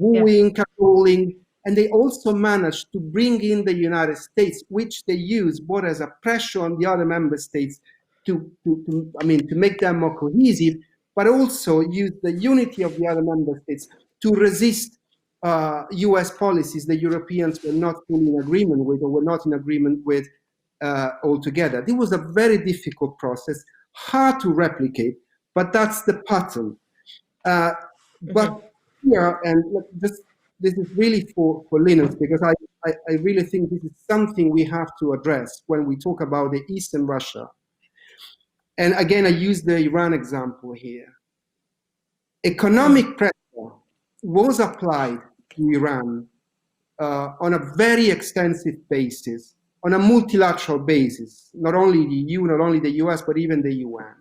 wooing, cajoling, and they also managed to bring in the United States, which they use both as a pressure on the other member states to make them more cohesive, but also use the unity of the other member states to resist US policies the Europeans were not fully in agreement with or were not in agreement with altogether. It was a very difficult process, hard to replicate, but that's the pattern. But here, and this is really for Linas, because I really think this is something we have to address when we talk about the Eastern Russia. And again, I use the Iran example here. Economic pressure was applied to Iran on a very extensive basis, on a multilateral basis, not only the EU, not only the US, but even the UN.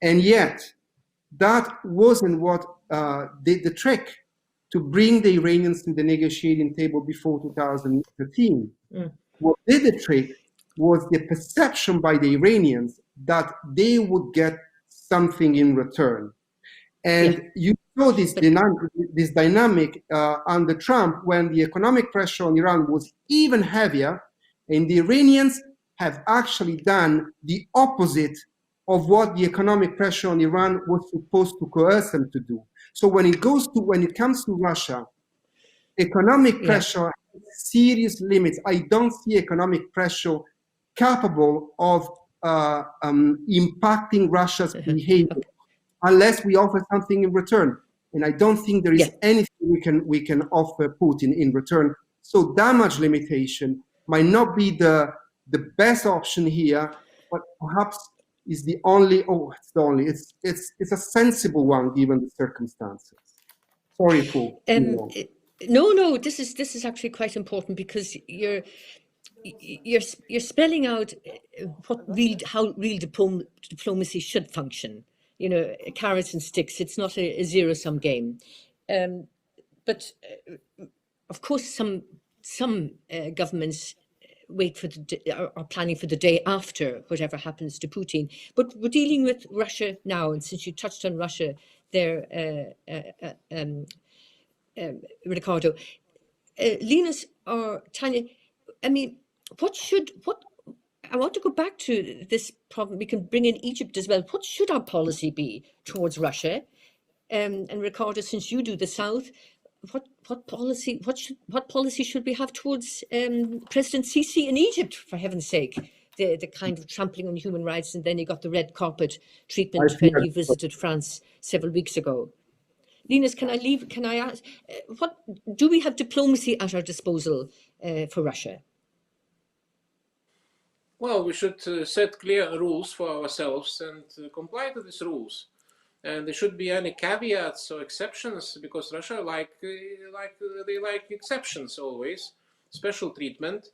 And yet, that wasn't what did the trick to bring the Iranians to the negotiating table before 2013. What did the trick was the perception by the Iranians that they would get something in return. And you saw this dynamic under Trump when the economic pressure on Iran was even heavier, and the Iranians have actually done the opposite of what the economic pressure on Iran was supposed to coerce them to do. So when it comes to Russia, economic pressure has serious limits. I don't see economic pressure capable of impacting Russia's behavior unless we offer something in return. And I don't think there is anything we can offer Putin in return. So damage limitation might not be the best option here, but perhaps is the only. It's a sensible one given the circumstances. Sorry for No. This is actually quite important, because you're spelling out how real diplomacy should function. You know, carrots and sticks. It's not a zero-sum game. But of course, some governments are planning for the day after whatever happens to Putin. But we're dealing with Russia now, and since you touched on Russia there, Riccardo, Linas or Tanya, I mean, I want to go back to this problem. We can bring in Egypt as well. What should our policy be towards Russia? And Riccardo, since you do the South, what policy should we have towards President Sisi in Egypt, for heaven's sake? The kind of trampling on human rights, and then you got the red carpet treatment when he visited France several weeks ago. Linas, can I ask, what do we have diplomacy at our disposal for Russia? Well, we should set clear rules for ourselves and comply to these rules. And there should be any caveats or exceptions, because Russia they like exceptions always, special treatment,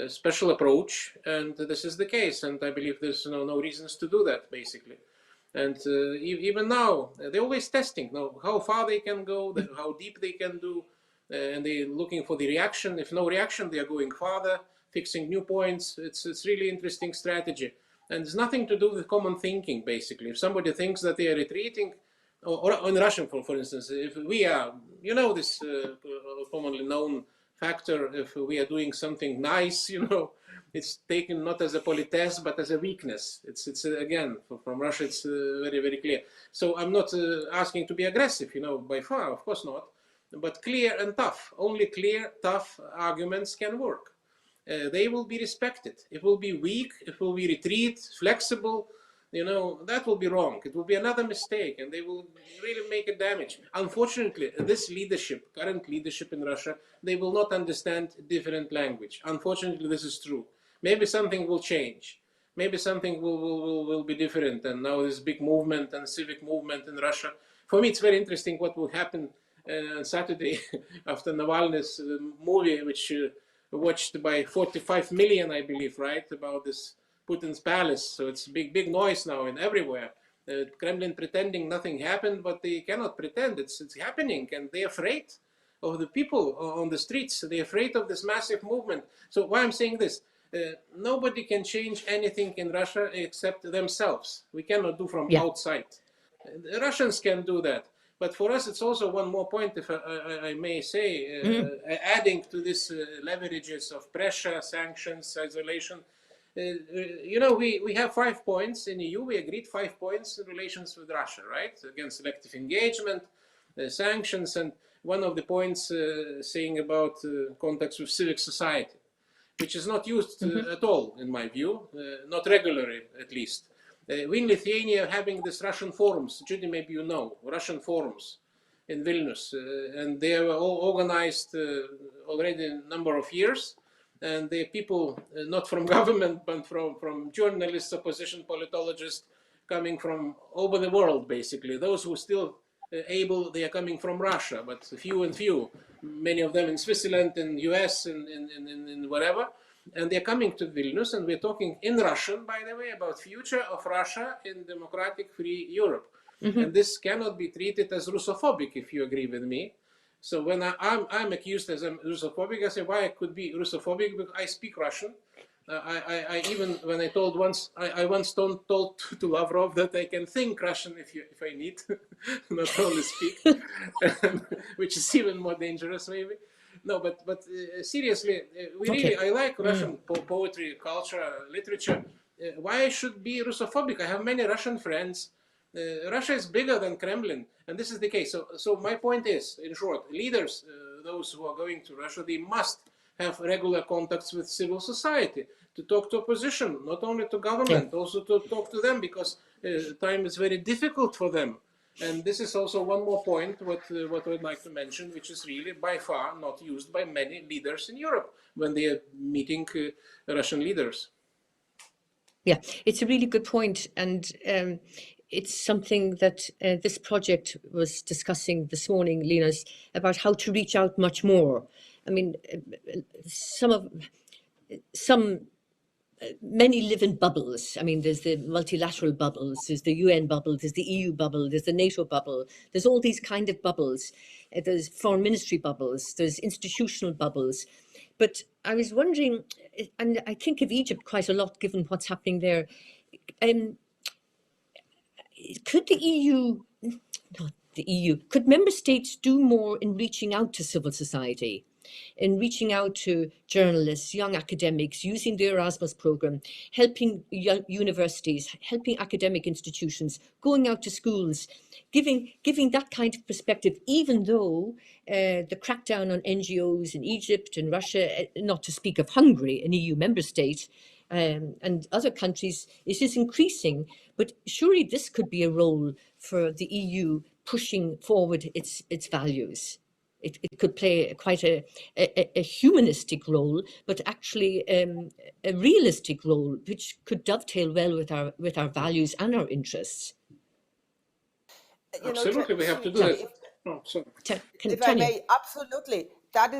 special approach, and this is the case. And I believe there's no reasons to do that, basically. And even now, they're always testing how far they can go, how deep they can do, and they're looking for the reaction. If no reaction, they are going farther, fixing new points. It's really interesting strategy. And it's nothing to do with common thinking, basically. If somebody thinks that they are retreating, or in Russian, for instance, if we are, this commonly known factor, if we are doing something nice, it's taken not as a politesse, but as a weakness. It's again, from Russia, it's very, very clear. So I'm not asking to be aggressive, by far, of course not, but clear and tough. Only clear, tough arguments can work. They will be respected. It will be weak, it will be retreat, flexible, that will be wrong. It will be another mistake, and they will really make a damage. Unfortunately, this leadership, current leadership in Russia, they will not understand different language. Unfortunately, this is true. Maybe something will change. Maybe something will be different. And now this big movement and civic movement in Russia. For me, it's very interesting what will happen on Saturday after Navalny's movie, which watched by 45 million, I believe, right, about this Putin's palace. So it's big noise now and everywhere. Kremlin pretending nothing happened, but they cannot pretend it's happening, and they're afraid of the people on the streets. They're afraid of this massive movement. So why I'm saying this, nobody can change anything in Russia except themselves. We cannot do from outside. The Russians can do that. But for us, it's also one more point, if I may say, adding to this leverages of pressure, sanctions, isolation. We have 5 points in EU. We agreed 5 points in relations with Russia, right? Against selective engagement, sanctions, and one of the points saying about contacts with civic society, which is not used at all, in my view, not regularly at least. We in Lithuania are having this Russian forums. Judy, maybe you know, Russian forums in Vilnius, and they were all organized already a number of years. And they're people not from government, but from journalists, opposition politologists, coming from over the world, basically. Those who still able, they are coming from Russia, but few and few. Many of them in Switzerland, in US, in whatever. And they're coming to Vilnius, and we're talking in Russian, by the way, about future of Russia in democratic, free Europe. And this cannot be treated as Russophobic, if you agree with me. So when I'm accused as I'm Russophobic, I say why I could be Russophobic, because I speak Russian. I even, when I told once, I once told to Lavrov that I can think Russian if I need, not only speak, which is even more dangerous maybe. No, but seriously, I like Russian poetry, culture, literature. Why I should be Russophobic? I have many Russian friends. Russia is bigger than Kremlin, and this is the case. So my point is, in short, leaders, those who are going to Russia, they must have regular contacts with civil society to talk to opposition, not only to government, also to talk to them, because time is very difficult for them. And this is also one more point, what I'd like to mention, which is really by far not used by many leaders in Europe when they are meeting Russian leaders. Yeah, it's a really good point. And it's something that this project was discussing this morning, Linas, about how to reach out much more. I mean, many live in bubbles. I mean, there's the multilateral bubbles, there's the UN bubble, there's the EU bubble, there's the NATO bubble. There's all these kind of bubbles. There's foreign ministry bubbles, there's institutional bubbles. But I was wondering, and I think of Egypt quite a lot, given what's happening there. Could the EU, could member states do more in reaching out to civil society, in reaching out to journalists, young academics, using the Erasmus program, helping young universities, helping academic institutions, going out to schools, giving that kind of perspective, even though the crackdown on NGOs in Egypt and Russia, not to speak of Hungary, an EU member state, and other countries, it is increasing. But surely this could be a role for the EU pushing forward its values. It could play quite a humanistic role, but actually a realistic role, which could dovetail well with our values and our interests. Absolutely, we have to do that. If I may, absolutely, that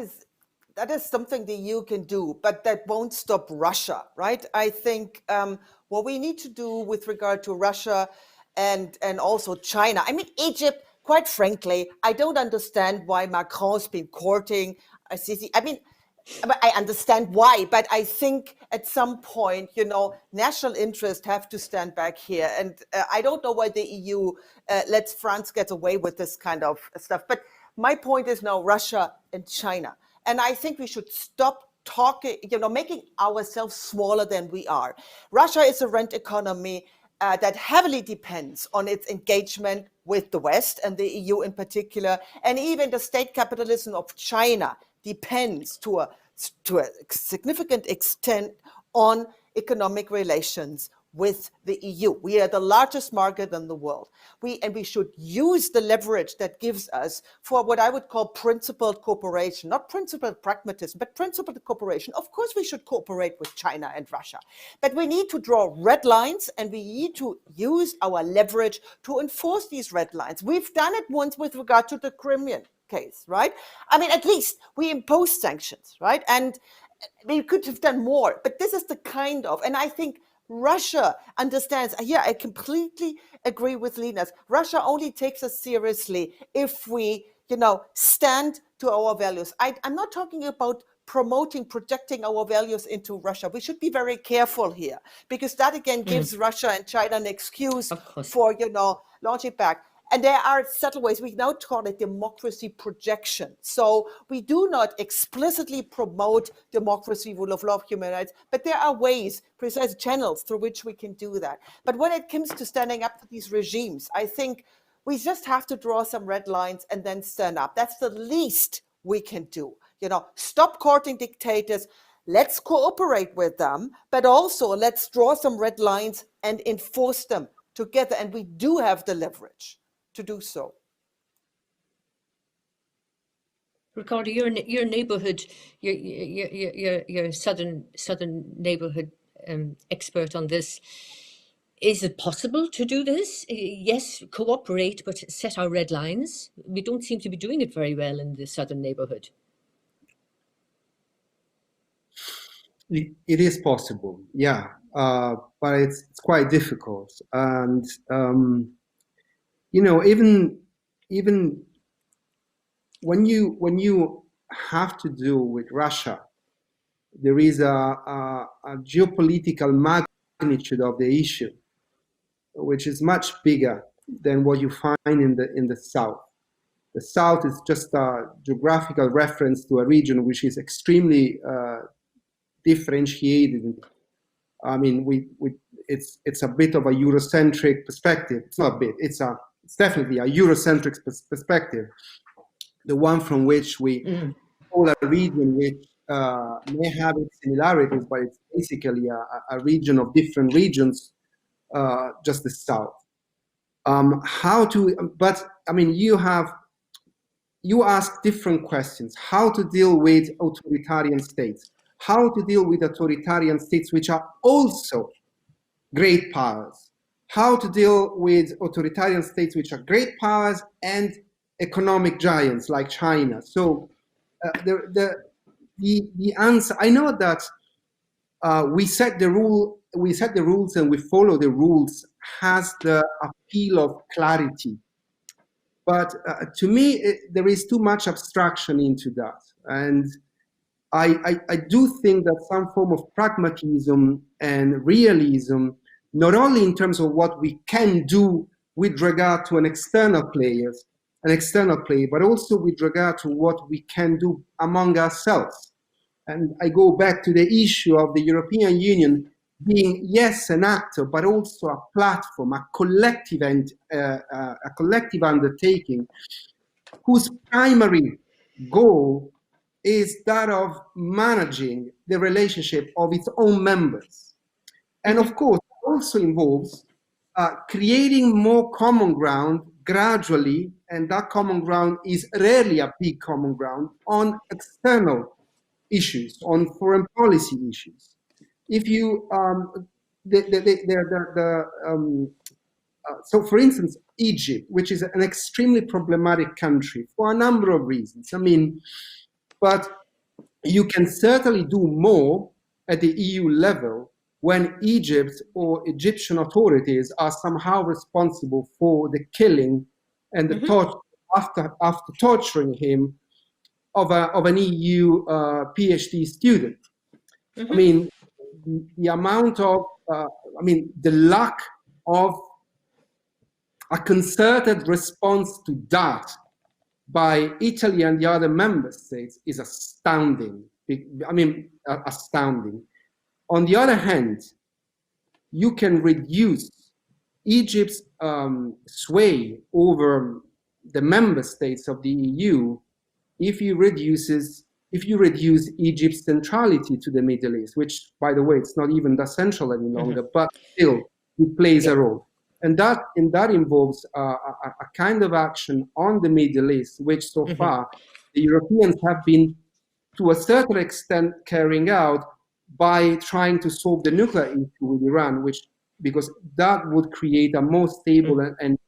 is something the EU can do, but that won't stop Russia, right? I think what we need to do with regard to Russia and also China, I mean, Egypt, quite frankly, I don't understand why Macron's been courting Sisi. I mean, I understand why, but I think at some point, national interests have to stand back here. And I don't know why the EU lets France get away with this kind of stuff. But my point is now Russia and China. And I think we should stop talking, making ourselves smaller than we are. Russia is a rent economy that heavily depends on its engagement with the West and the EU in particular. And even the state capitalism of China depends to a significant extent on economic relations with the EU. We are the largest market in the world. We should use the leverage that gives us for what I would call principled cooperation, not principled pragmatism, but principled cooperation. Of course, we should cooperate with China and Russia, but we need to draw red lines and we need to use our leverage to enforce these red lines. We've done it once with regard to the Crimean case, right? I mean, at least we imposed sanctions, right? And we could have done more, but this is the kind of, and I think Russia understands. Here, I completely agree with Linas. Russia only takes us seriously if we, stand to our values. I'm not talking about projecting our values into Russia. We should be very careful here, because that again gives Russia and China an excuse for, launching back. And there are subtle ways. We now call it democracy projection. So we do not explicitly promote democracy, rule of law, human rights, but there are ways, precise channels through which we can do that. But when it comes to standing up to these regimes, I think we just have to draw some red lines and then stand up. That's the least we can do. Stop courting dictators. Let's cooperate with them, but also let's draw some red lines and enforce them together. And we do have the leverage to do so. Riccardo, your neighbourhood, your southern neighbourhood expert on this. Is it possible to do this? Yes, cooperate, but set our red lines. We don't seem to be doing it very well in the southern neighbourhood. It is possible, yeah, but it's quite difficult, and even when you have to do with Russia, there is a geopolitical magnitude of the issue, which is much bigger than what you find in the south. The south is just a geographical reference to a region which is extremely differentiated. I mean, it's a bit of a Eurocentric perspective. It's not a bit. It's definitely a Eurocentric perspective, the one from which we call a region which may have its similarities, but it's basically a region of different regions, just the south. But I mean, you ask different questions: how to deal with authoritarian states, how to deal with authoritarian states which are also great powers, how to deal with authoritarian states which are great powers and economic giants like China. So the answer, I know that we set the rules and we follow the rules, has the appeal of clarity. But to me, there is too much abstraction into that. And I do think that some form of pragmatism and realism, not only in terms of what we can do with regard to an external player, but also with regard to what we can do among ourselves. And I go back to the issue of the European Union being, yes, an actor, but also a platform, a collective undertaking, whose primary goal is that of managing the relationship of its own members. And of course, it also involves creating more common ground gradually, and that common ground is rarely a big common ground, on external issues, on foreign policy issues. If you, so for instance, Egypt, which is an extremely problematic country for a number of reasons. I mean, but you can certainly do more at the EU level when Egypt or Egyptian authorities are somehow responsible for the killing and the torture, after torturing him, of an EU PhD student. I mean, the amount of, the lack of a concerted response to that by Italy and the other member states is astounding. Astounding. On the other hand, you can reduce Egypt's sway over the member states of the EU if you reduce Egypt's centrality to the Middle East, which, by the way, it's not even that central any longer, but still it plays a role. And that involves a kind of action on the Middle East, which so far the Europeans have been, to a certain extent, carrying out by trying to solve the nuclear issue with Iran, because that would create a more stable and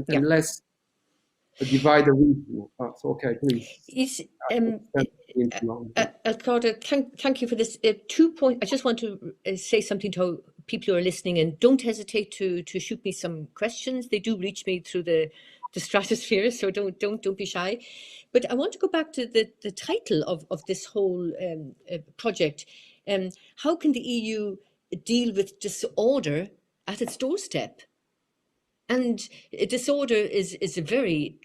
less divided region. So, okay, please. Alcaro, thank you for this. 2 points. I just want to say something to people who are listening in, don't hesitate to shoot me some questions. They do reach me through the stratosphere, so don't be shy. But I want to go back to the title of this whole project. How can the EU deal with disorder at its doorstep? And disorder is a very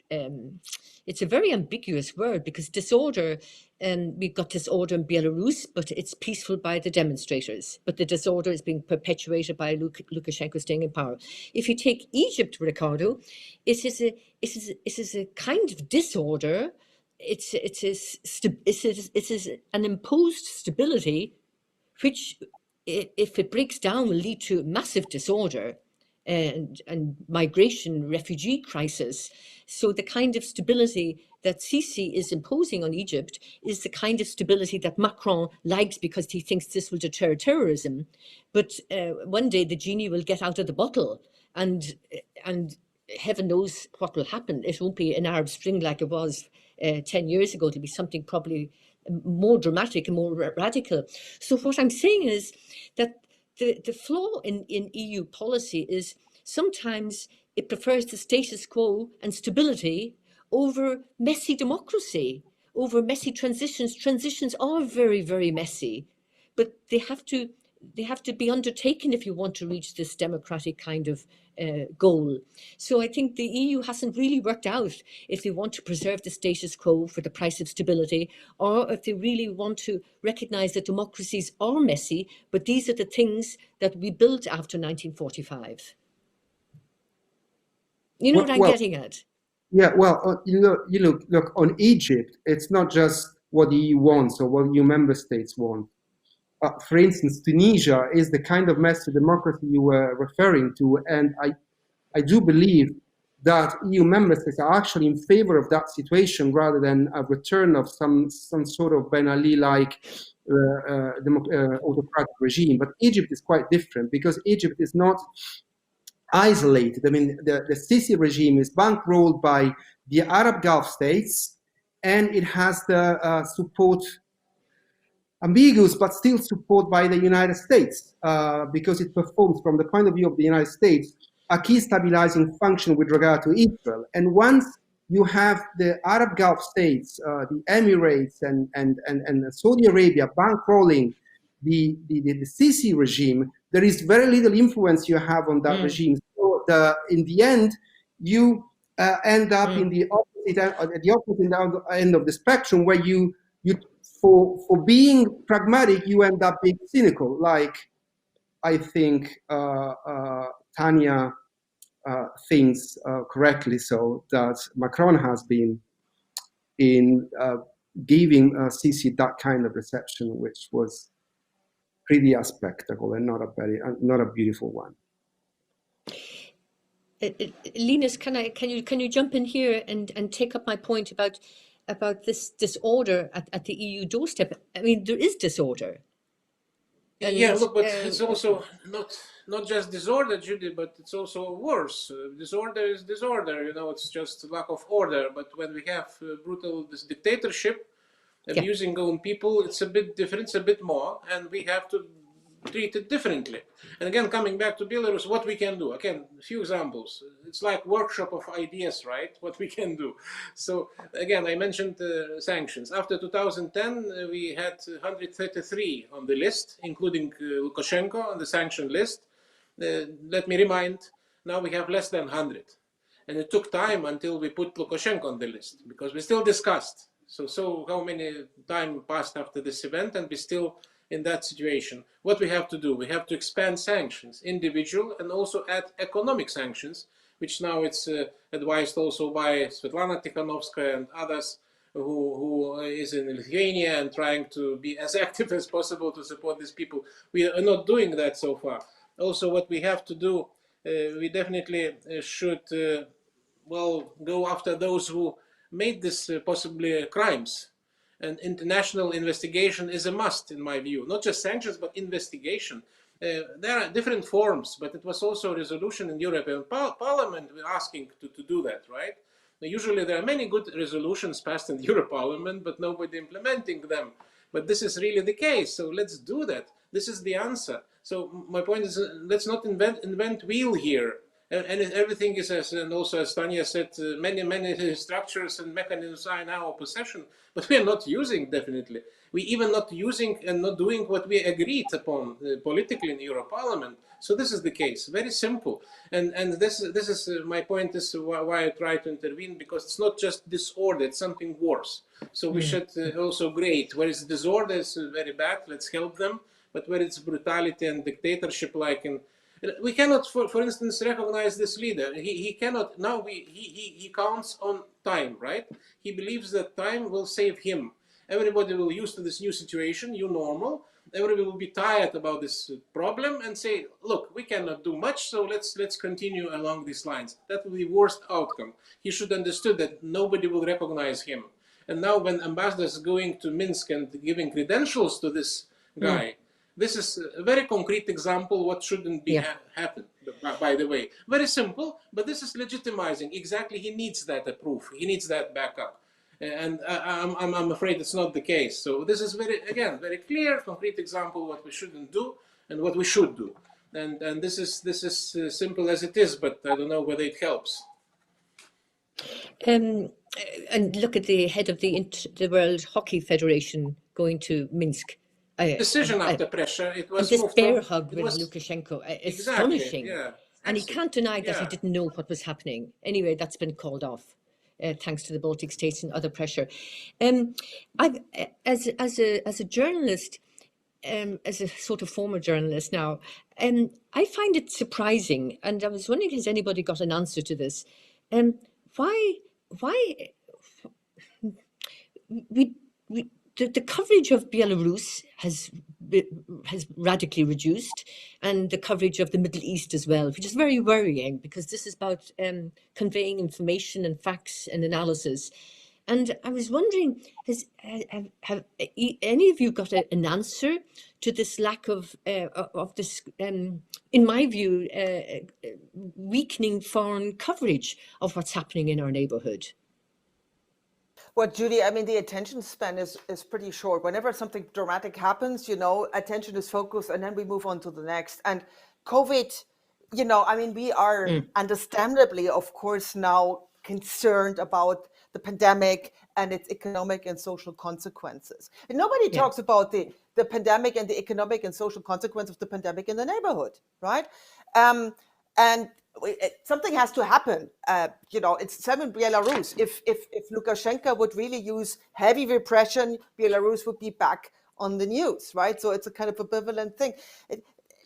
it's a very ambiguous word, because disorder, we've got disorder in Belarus, but it's peaceful by the demonstrators. But the disorder is being perpetuated by Lukashenko staying in power. If you take Egypt, Riccardo, it is a kind of disorder. It is an imposed stability, which, if it breaks down, will lead to massive disorder and migration, refugee crisis. So the kind of stability that Sisi is imposing on Egypt is the kind of stability that Macron likes, because he thinks this will deter terrorism. But one day the genie will get out of the bottle, and heaven knows what will happen. It won't be an Arab Spring like it was 10 years ago. It'll be something probably more dramatic and more radical. So what I'm saying is that the flaw in EU policy is sometimes it prefers the status quo and stability over messy democracy, over messy transitions. Transitions are very, very messy, but they have to be undertaken if you want to reach this democratic kind of goal. So I think the EU hasn't really worked out if they want to preserve the status quo for the price of stability, or if they really want to recognize that democracies are messy, but these are the things that we built after 1945. You know what I'm getting at? Yeah, well, look, on Egypt, it's not just what the EU wants or what EU member states want. For instance, Tunisia is the kind of messy democracy you were referring to, and I do believe that EU member states are actually in favor of that situation rather than a return of some sort of Ben Ali-like autocratic regime. But Egypt is quite different, because Egypt is not isolated. I mean, the Sisi regime is bankrolled by the Arab Gulf states, and it has the support, ambiguous but still support, by the United States, because it performs, from the point of view of the United States, a key stabilizing function with regard to Israel. And once you have the Arab Gulf states, the Emirates and Saudi Arabia bankrolling the Sisi regime, there is very little influence you have on that regime. So in the end, you end up in the opposite end of the spectrum, where you for being pragmatic, you end up being cynical. Like, I think Tanya thinks correctly so, that Macron has been in giving Sisi that kind of reception, which was pretty a spectacle and not a beautiful one. Linas, can you jump in here and take up my point about this disorder at the EU doorstep? I mean, there is disorder. And yeah, look, but it's also not just disorder, Judy, but it's also worse. Disorder is disorder. It's just lack of order. But when we have brutal dictatorship, abusing own people, it's a bit different, it's a bit more, and we have to treat it differently. And again, coming back to Belarus, what we can do. Again, a few examples. It's like workshop of ideas, right? What we can do. So again, I mentioned sanctions. After 2010, we had 133 on the list, including Lukashenko on the sanction list. Let me remind, now we have less than 100. And it took time until we put Lukashenko on the list, because we still discussed. So how many time passed after this event, and we still in that situation? What we have to do, we have to expand sanctions, individual, and also add economic sanctions, which now it's advised also by Svetlana Tikhanovskaya and others who is in Lithuania and trying to be as active as possible to support these people. We are not doing that so far. Also, what we have to do, we definitely should go after those who made this possibly crimes. And international investigation is a must, in my view. Not just sanctions, but investigation. There are different forms, but it was also a resolution in European Parliament asking to do that, right? Now, usually there are many good resolutions passed in the European Parliament, but nobody implementing them. But this is really the case, so let's do that. This is the answer. So my point is, let's not invent wheel here. And everything is, and also as Tanya said, many structures and mechanisms are in our possession, but we are not using, definitely. We even not using and not doing what we agreed upon politically in Euro Parliament. So this is the case, very simple. And this is my point is why I try to intervene, because it's not just disorder, it's something worse. So we should also grade where is disorder is very bad, let's help them, but where it's brutality and dictatorship like in, we cannot, for instance, recognize this leader. He cannot, now he counts on time, right? He believes that time will save him. Everybody will used to this new situation, new normal. Everybody will be tired about this problem and say, look, we cannot do much, so let's continue along these lines. That will be worst outcome. He should understand that nobody will recognize him. And now when ambassadors going to Minsk and giving credentials to this guy, this is a very concrete example what shouldn't be happen, by the way. Very simple, but this is legitimizing. Exactly, he needs that proof. He needs that backup. And I'm afraid it's not the case. So this is very clear, concrete example what we shouldn't do and what we should do. And this is simple as it is, but I don't know whether it helps. And look at the head of the World Hockey Federation going to Minsk. Decision after pressure, it was and this bear from, hug with was, Lukashenko, exactly, astonishing. Yeah, and he can't deny that he didn't know what was happening. Anyway, that's been called off, thanks to the Baltic states and other pressure. As a journalist, as a sort of former journalist now, I find it surprising, and I was wondering, has anybody got an answer to this? Why the coverage of Belarus has radically reduced, and the coverage of the Middle East as well, which is very worrying, because this is about conveying information and facts and analysis. And I was wondering, have any of you got an answer to this lack of this, in my view, weakening foreign coverage of what's happening in our neighborhood? Well, Judy, I mean, the attention span is pretty short. Whenever something dramatic happens, attention is focused, and then we move on to the next. And COVID, I mean, we are understandably, of course, now concerned about the pandemic and its economic and social consequences. And nobody talks about the pandemic and the economic and social consequences of the pandemic in the neighborhood, right? And something has to happen. It's same in Belarus. If Lukashenko would really use heavy repression, Belarus would be back on the news, right? So it's a kind of ambivalent thing.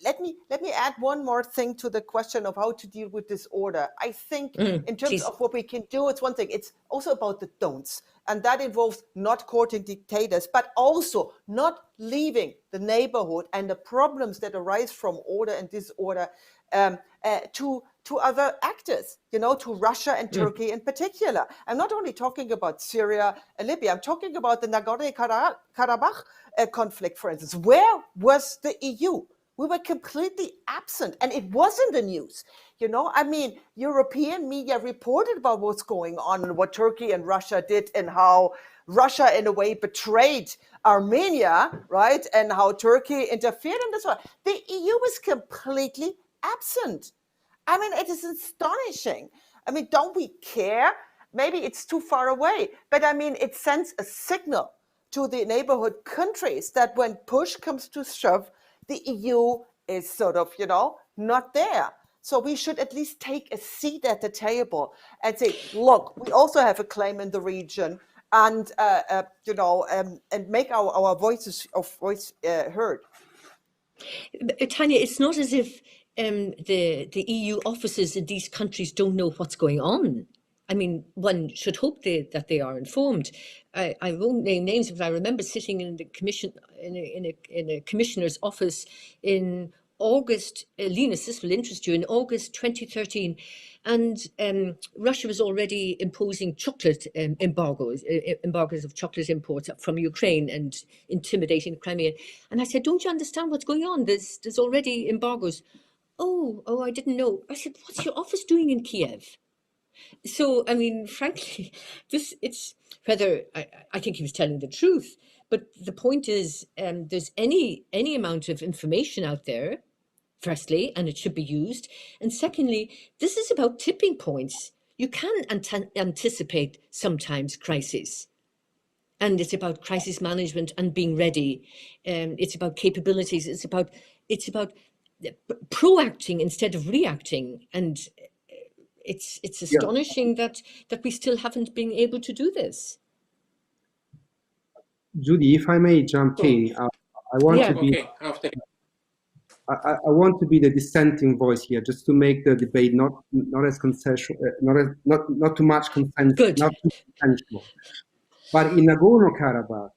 Let me add one more thing to the question of how to deal with disorder. I think in terms of what we can do, it's one thing. It's also about the don'ts. And that involves not courting dictators, but also not leaving the neighborhood and the problems that arise from order and disorder to other actors, to Russia and Turkey in particular. I'm not only talking about Syria and Libya, I'm talking about the Nagorno-Karabakh conflict, for instance. Where was the EU? We were completely absent, and it was in the news. I mean, European media reported about what's going on and what Turkey and Russia did, and how Russia, in a way, betrayed Armenia, right? And how Turkey interfered in this one. The EU was completely absent. I mean, it is astonishing. I mean, don't we care? Maybe it's too far away, but I mean, it sends a signal to the neighborhood countries that when push comes to shove, the EU is sort of, not there. So we should at least take a seat at the table and say, look, we also have a claim in the region, and and make our voice heard. Tanya, it's not as if the EU offices in these countries don't know what's going on. I mean, one should hope that they are informed. I won't name names, but I remember sitting in the commission in a commissioner's office in August. Linas, this will interest you. In August 2013, and Russia was already imposing chocolate embargoes of chocolate imports from Ukraine and intimidating Crimea. And I said, "Don't you understand what's going on? There's already embargoes." Oh, I didn't know. I said, "What's your office doing in Kiev?" So, I mean, frankly, it's whether I think he was telling the truth, but the point is, there's any amount of information out there, firstly, and it should be used. And secondly, this is about tipping points. You can anticipate sometimes crises. And it's about crisis management and being ready. It's about capabilities. It's about proacting instead of reacting. And it's astonishing that we still haven't been able to do this. Judy, if I may jump in, I want to be. Okay, after. I want to be the dissenting voice here, just to make the debate not as consensual, not too much consensual, Good. not too consensual. But in Nagorno-Karabakh,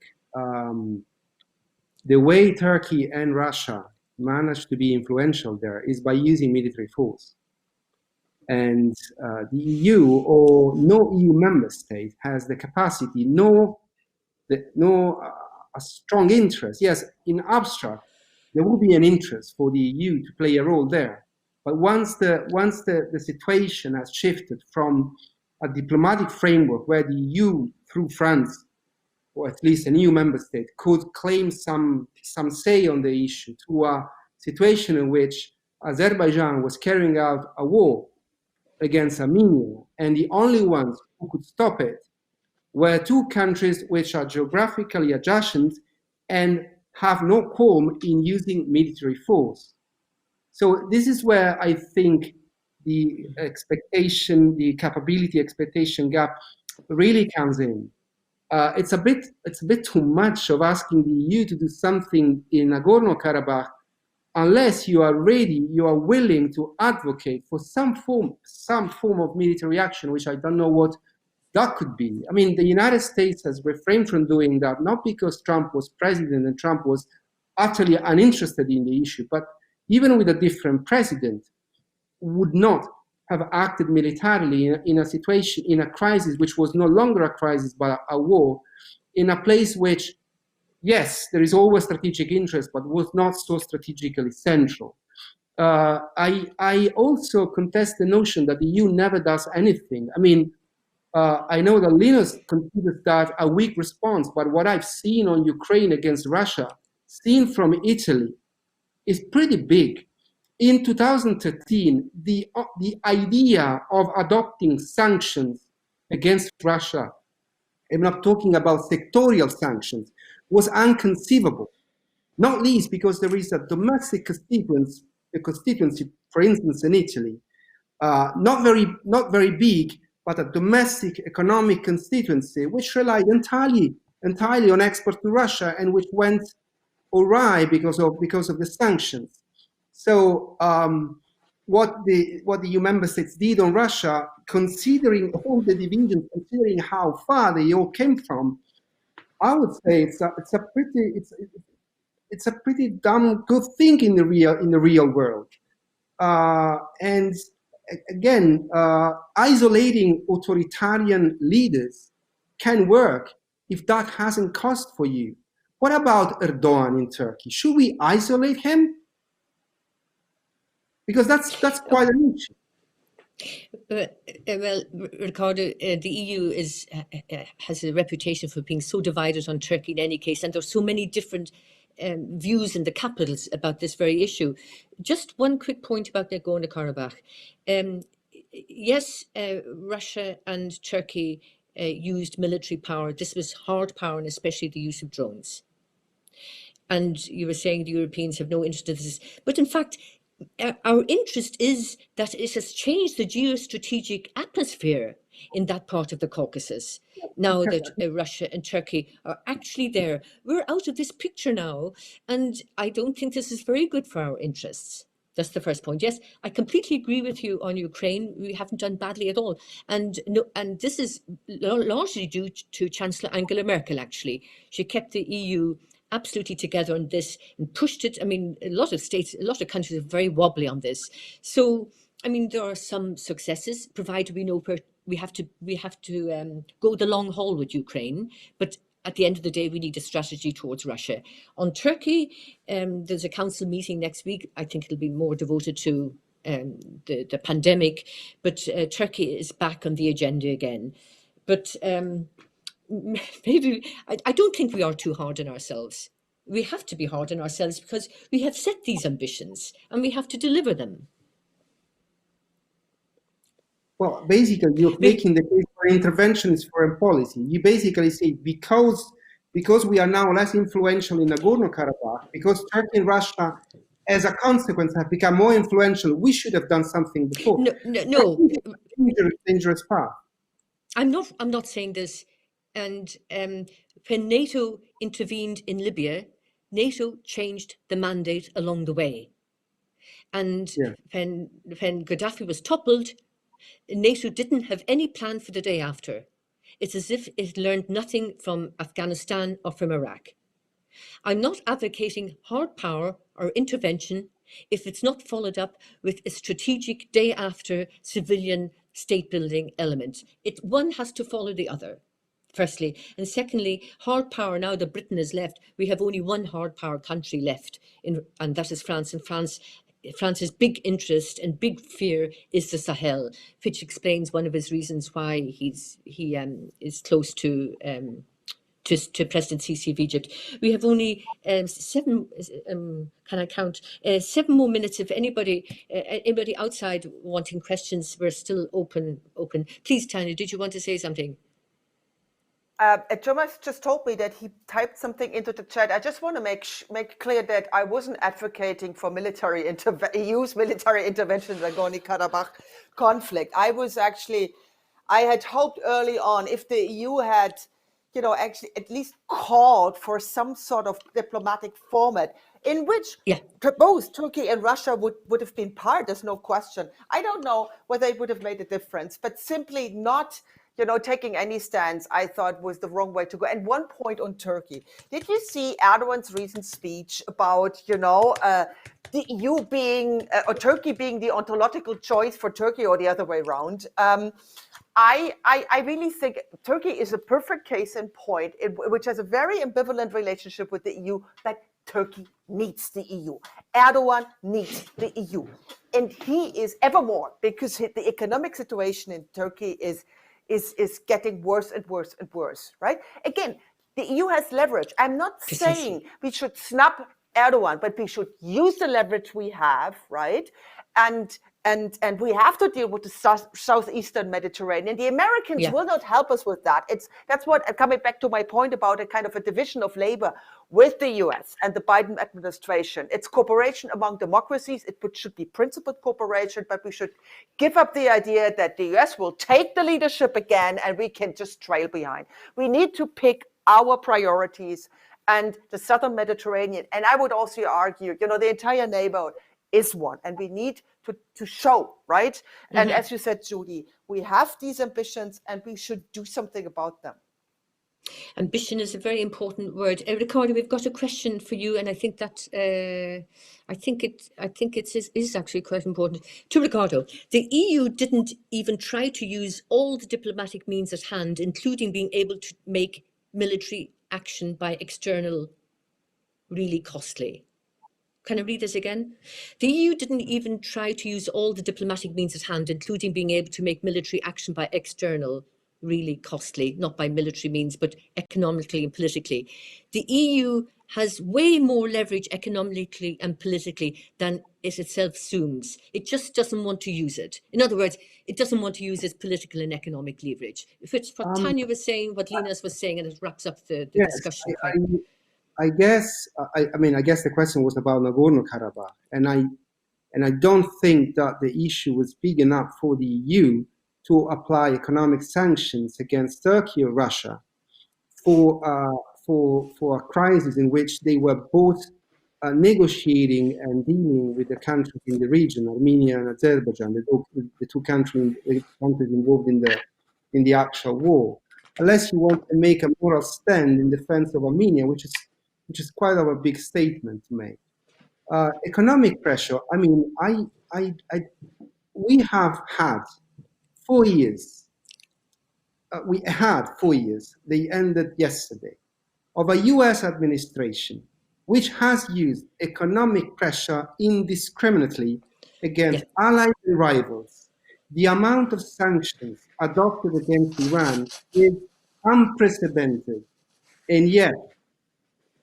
the way Turkey and Russia managed to be influential there is by using military force. And the EU or no EU member state has the capacity, a strong interest. Yes, in abstract, there will be an interest for the EU to play a role there. But once the situation has shifted from a diplomatic framework where the EU, through France, or at least an EU member state, could claim some say on the issue, to a situation in which Azerbaijan was carrying out a war against Armenia, and the only ones who could stop it were two countries which are geographically adjacent and have no qualm in using military force. So this is where I think the capability expectation gap really comes in. It's a bit too much of asking the EU to do something in Nagorno-Karabakh unless you are willing to advocate for some form of military action, which I don't know what that could be. I mean, the United States has refrained from doing that, not because Trump was president and Trump was utterly uninterested in the issue, but even with a different president, would not have acted militarily in a situation, in a crisis which was no longer a crisis but a war, in a place which, yes, there is always strategic interest, but was not so strategically central. I also contest the notion that the EU never does anything. I mean, I know that Linas considers that a weak response, but what I've seen on Ukraine against Russia, seen from Italy, is pretty big. In 2013, the idea of adopting sanctions against Russia, I'm not talking about sectorial sanctions, was inconceivable. Not least because there is a domestic constituency, for instance, in Italy, not very big, but a domestic economic constituency which relied entirely on export to Russia and which went awry because of the sanctions. So what the EU member states did on Russia, considering all the divisions, considering how far they all came from, I would say it's a pretty damn good thing in the real world. And again, isolating authoritarian leaders can work if that hasn't cost for you. What about Erdogan in Turkey? Should we isolate him? Because that's quite an issue. Well, Riccardo, the EU has a reputation for being so divided on Turkey in any case, and there's so many different views in the capitals about this very issue. Just one quick point about Nagorno-Karabakh. Yes, Russia and Turkey used military power. This was hard power, and especially the use of drones. And you were saying the Europeans have no interest in this. But in fact, our interest is that it has changed the geostrategic atmosphere in that part of the Caucasus. Now that Russia and Turkey are actually there, we're out of this picture now, and I don't think this is very good for our interests. That's the first point. Yes, I completely agree with you on Ukraine. We haven't done badly at all, and this is largely due to Chancellor Angela Merkel. Actually, she kept the EU absolutely together on this and pushed it. I mean, a lot of countries are very wobbly on this. So, I mean, there are some successes, provided we know we have to go the long haul with Ukraine. But at the end of the day, we need a strategy towards Russia. On Turkey, there's a council meeting next week. I think it'll be more devoted to the pandemic, but Turkey is back on the agenda again. But maybe I don't think we are too hard on ourselves. we have to be hard on ourselves because we have set these ambitions and we have to deliver them. Well, basically, you're making the case for interventionist foreign policy. You basically say because we are now less influential in Nagorno-Karabakh, because Turkey and Russia, as a consequence, have become more influential, we should have done something before. No. Dangerous path. I'm not saying this. And when NATO intervened in Libya, NATO changed the mandate along the way. And when Gaddafi was toppled, NATO didn't have any plan for the day after. It's as if it learned nothing from Afghanistan or from Iraq. I'm not advocating hard power or intervention if it's not followed up with a strategic day after civilian state building element. One has to follow the other, firstly. And secondly, hard power, now that Britain is left, we have only one hard power country left, and that is France. And France's big interest and big fear is the Sahel, which explains one of his reasons why he is close to President Sisi of Egypt. We have only 7 more minutes. If anybody outside wanting questions, we're still open. Please, Tanya, did you want to say something? Thomas just told me that he typed something into the chat. I just want to make clear that I wasn't advocating for EU's military intervention in the Nagorno-Karabakh conflict. I had hoped early on, if the EU had, actually at least called for some sort of diplomatic format in which both Turkey and Russia would have been part, there's no question. I don't know whether it would have made a difference, but simply not taking any stance, I thought was the wrong way to go. And one point on Turkey. Did you see Erdogan's recent speech about, the EU being, or Turkey being the ontological choice for Turkey, or the other way around? I really think Turkey is a perfect case in point, which has a very ambivalent relationship with the EU, but Turkey needs the EU. Erdogan needs the EU. And he is evermore, because the economic situation in Turkey is getting worse and worse and worse, right? Again, the EU has leverage. I'm not saying we should snap Erdogan, but we should use the leverage we have, right? And we have to deal with the southeastern Mediterranean. The Americans will not help us with that. That's what, coming back to my point about a kind of a division of labor with the US and the Biden administration. It's cooperation among democracies. It should be principled cooperation, but we should give up the idea that the US will take the leadership again and we can just trail behind. We need to pick our priorities, and the southern Mediterranean, and I would also argue, the entire neighborhood is one, and we need to show, right? Mm-hmm. And as you said, Judy, we have these ambitions and we should do something about them. Ambition is a very important word. Riccardo, we've got a question for you, and I think that I think it is actually quite important. To Riccardo, the EU didn't even try to use all the diplomatic means at hand, including being able to make military action by external really costly. Can I read this again? The EU didn't even try to use all the diplomatic means at hand, including being able to make military action by external really costly, not by military means, but economically and politically. The EU has way more leverage economically and politically than it itself assumes. It just doesn't want to use it. In other words, it doesn't want to use its political and economic leverage. If it's what Tanya was saying, what Linas was saying, and it wraps up the discussion. I guess the question was about Nagorno-Karabakh, and I don't think that the issue was big enough for the EU to apply economic sanctions against Turkey or Russia for a crisis in which they were both negotiating and dealing with the countries in the region, Armenia and Azerbaijan, the two countries involved in the actual war. Unless you want to make a moral stand in defense of Armenia, which is quite of a big statement to make. Economic pressure. I mean, we have had 4 years. We had 4 years. They ended yesterday, of a U.S. administration which has used economic pressure indiscriminately against allies and rivals. The amount of sanctions adopted against Iran is unprecedented, and yet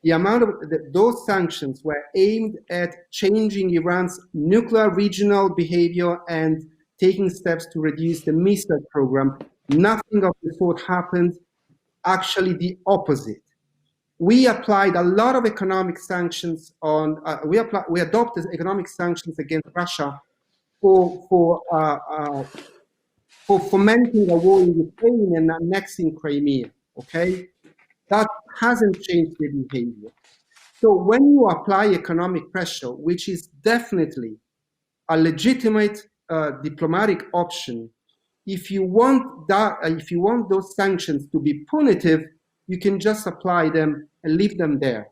the amount of those sanctions were aimed at changing Iran's nuclear regional behavior and taking steps to reduce the missile program. Nothing of the sort happened. Actually, the opposite. We applied a lot of economic sanctions on. We adopted economic sanctions against Russia for fomenting a war in Ukraine and annexing Crimea. Okay, that hasn't changed their behavior. So when you apply economic pressure, which is definitely a legitimate diplomatic option, if you want those sanctions to be punitive, you can just apply them and leave them there.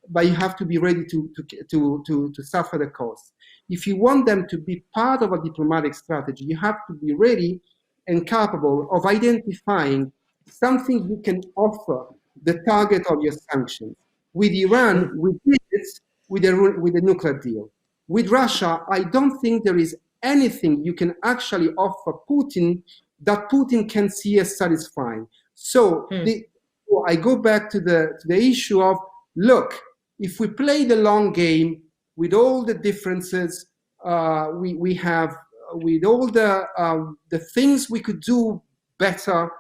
But you have to be ready to suffer the cost. If you want them to be part of a diplomatic strategy, you have to be ready and capable of identifying something you can offer the target of your sanctions. With Iran, we did it with the nuclear deal. With Russia, I don't think there is anything you can actually offer Putin that Putin can see as satisfying. So I go back to the issue of, look, if we play the long game with all the differences we have, with all the things we could do better,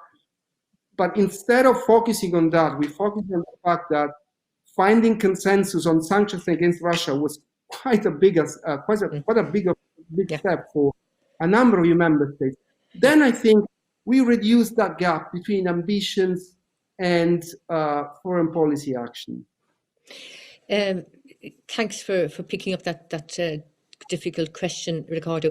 but instead of focusing on that, we focus on the fact that finding consensus on sanctions against Russia was quite a big step for a number of your member states. Then I think we reduce that gap between ambitions and foreign policy action. Thanks for picking up that difficult question, Riccardo.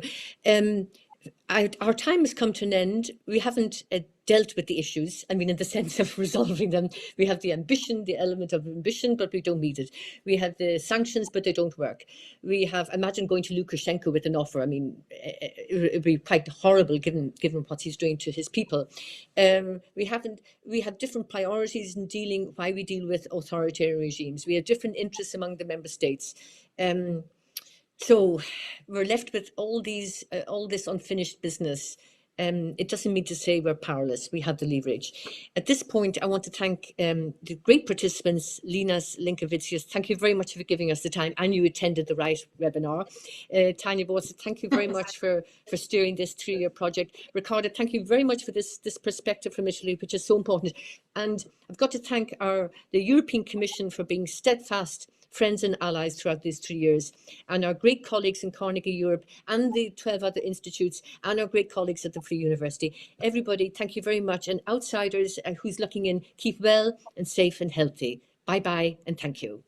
Our time has come to an end. We haven't dealt with the issues. I mean, in the sense of resolving them. We have the ambition, the element of ambition, but we don't meet it. We have the sanctions, but they don't work. We have, imagine going to Lukashenko with an offer. I mean, it would be quite horrible given what he's doing to his people. We have different priorities in why we deal with authoritarian regimes. We have different interests among the member states. So we're left with all this unfinished business. It doesn't mean to say we're powerless. We have the leverage. At this point, I want to thank the great participants, Linas, Linkevičius. Thank you very much for giving us the time, and you attended the right webinar. Tanya Bartel, thank you very much for steering this 3-year project. Riccardo, thank you very much for this perspective from Italy, which is so important. And I've got to thank the European Commission for being steadfast friends and allies throughout these 3 years, and our great colleagues in Carnegie Europe and the 12 other institutes, and our great colleagues at the Free University. Everybody, thank you very much. And outsiders who's looking in, keep well and safe and healthy. Bye-bye and thank you.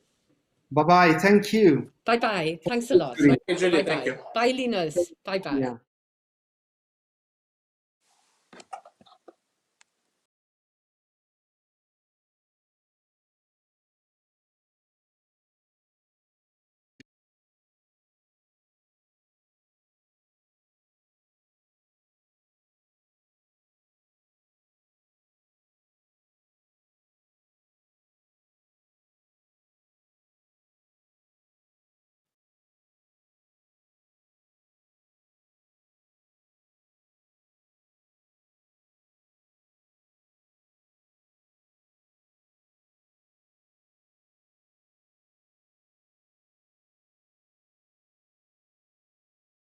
Bye-bye. Thank you. Bye-bye. Thanks a lot. Thank you, Judy. Bye-bye. Thank you. Bye, Linas. Bye-bye. Yeah.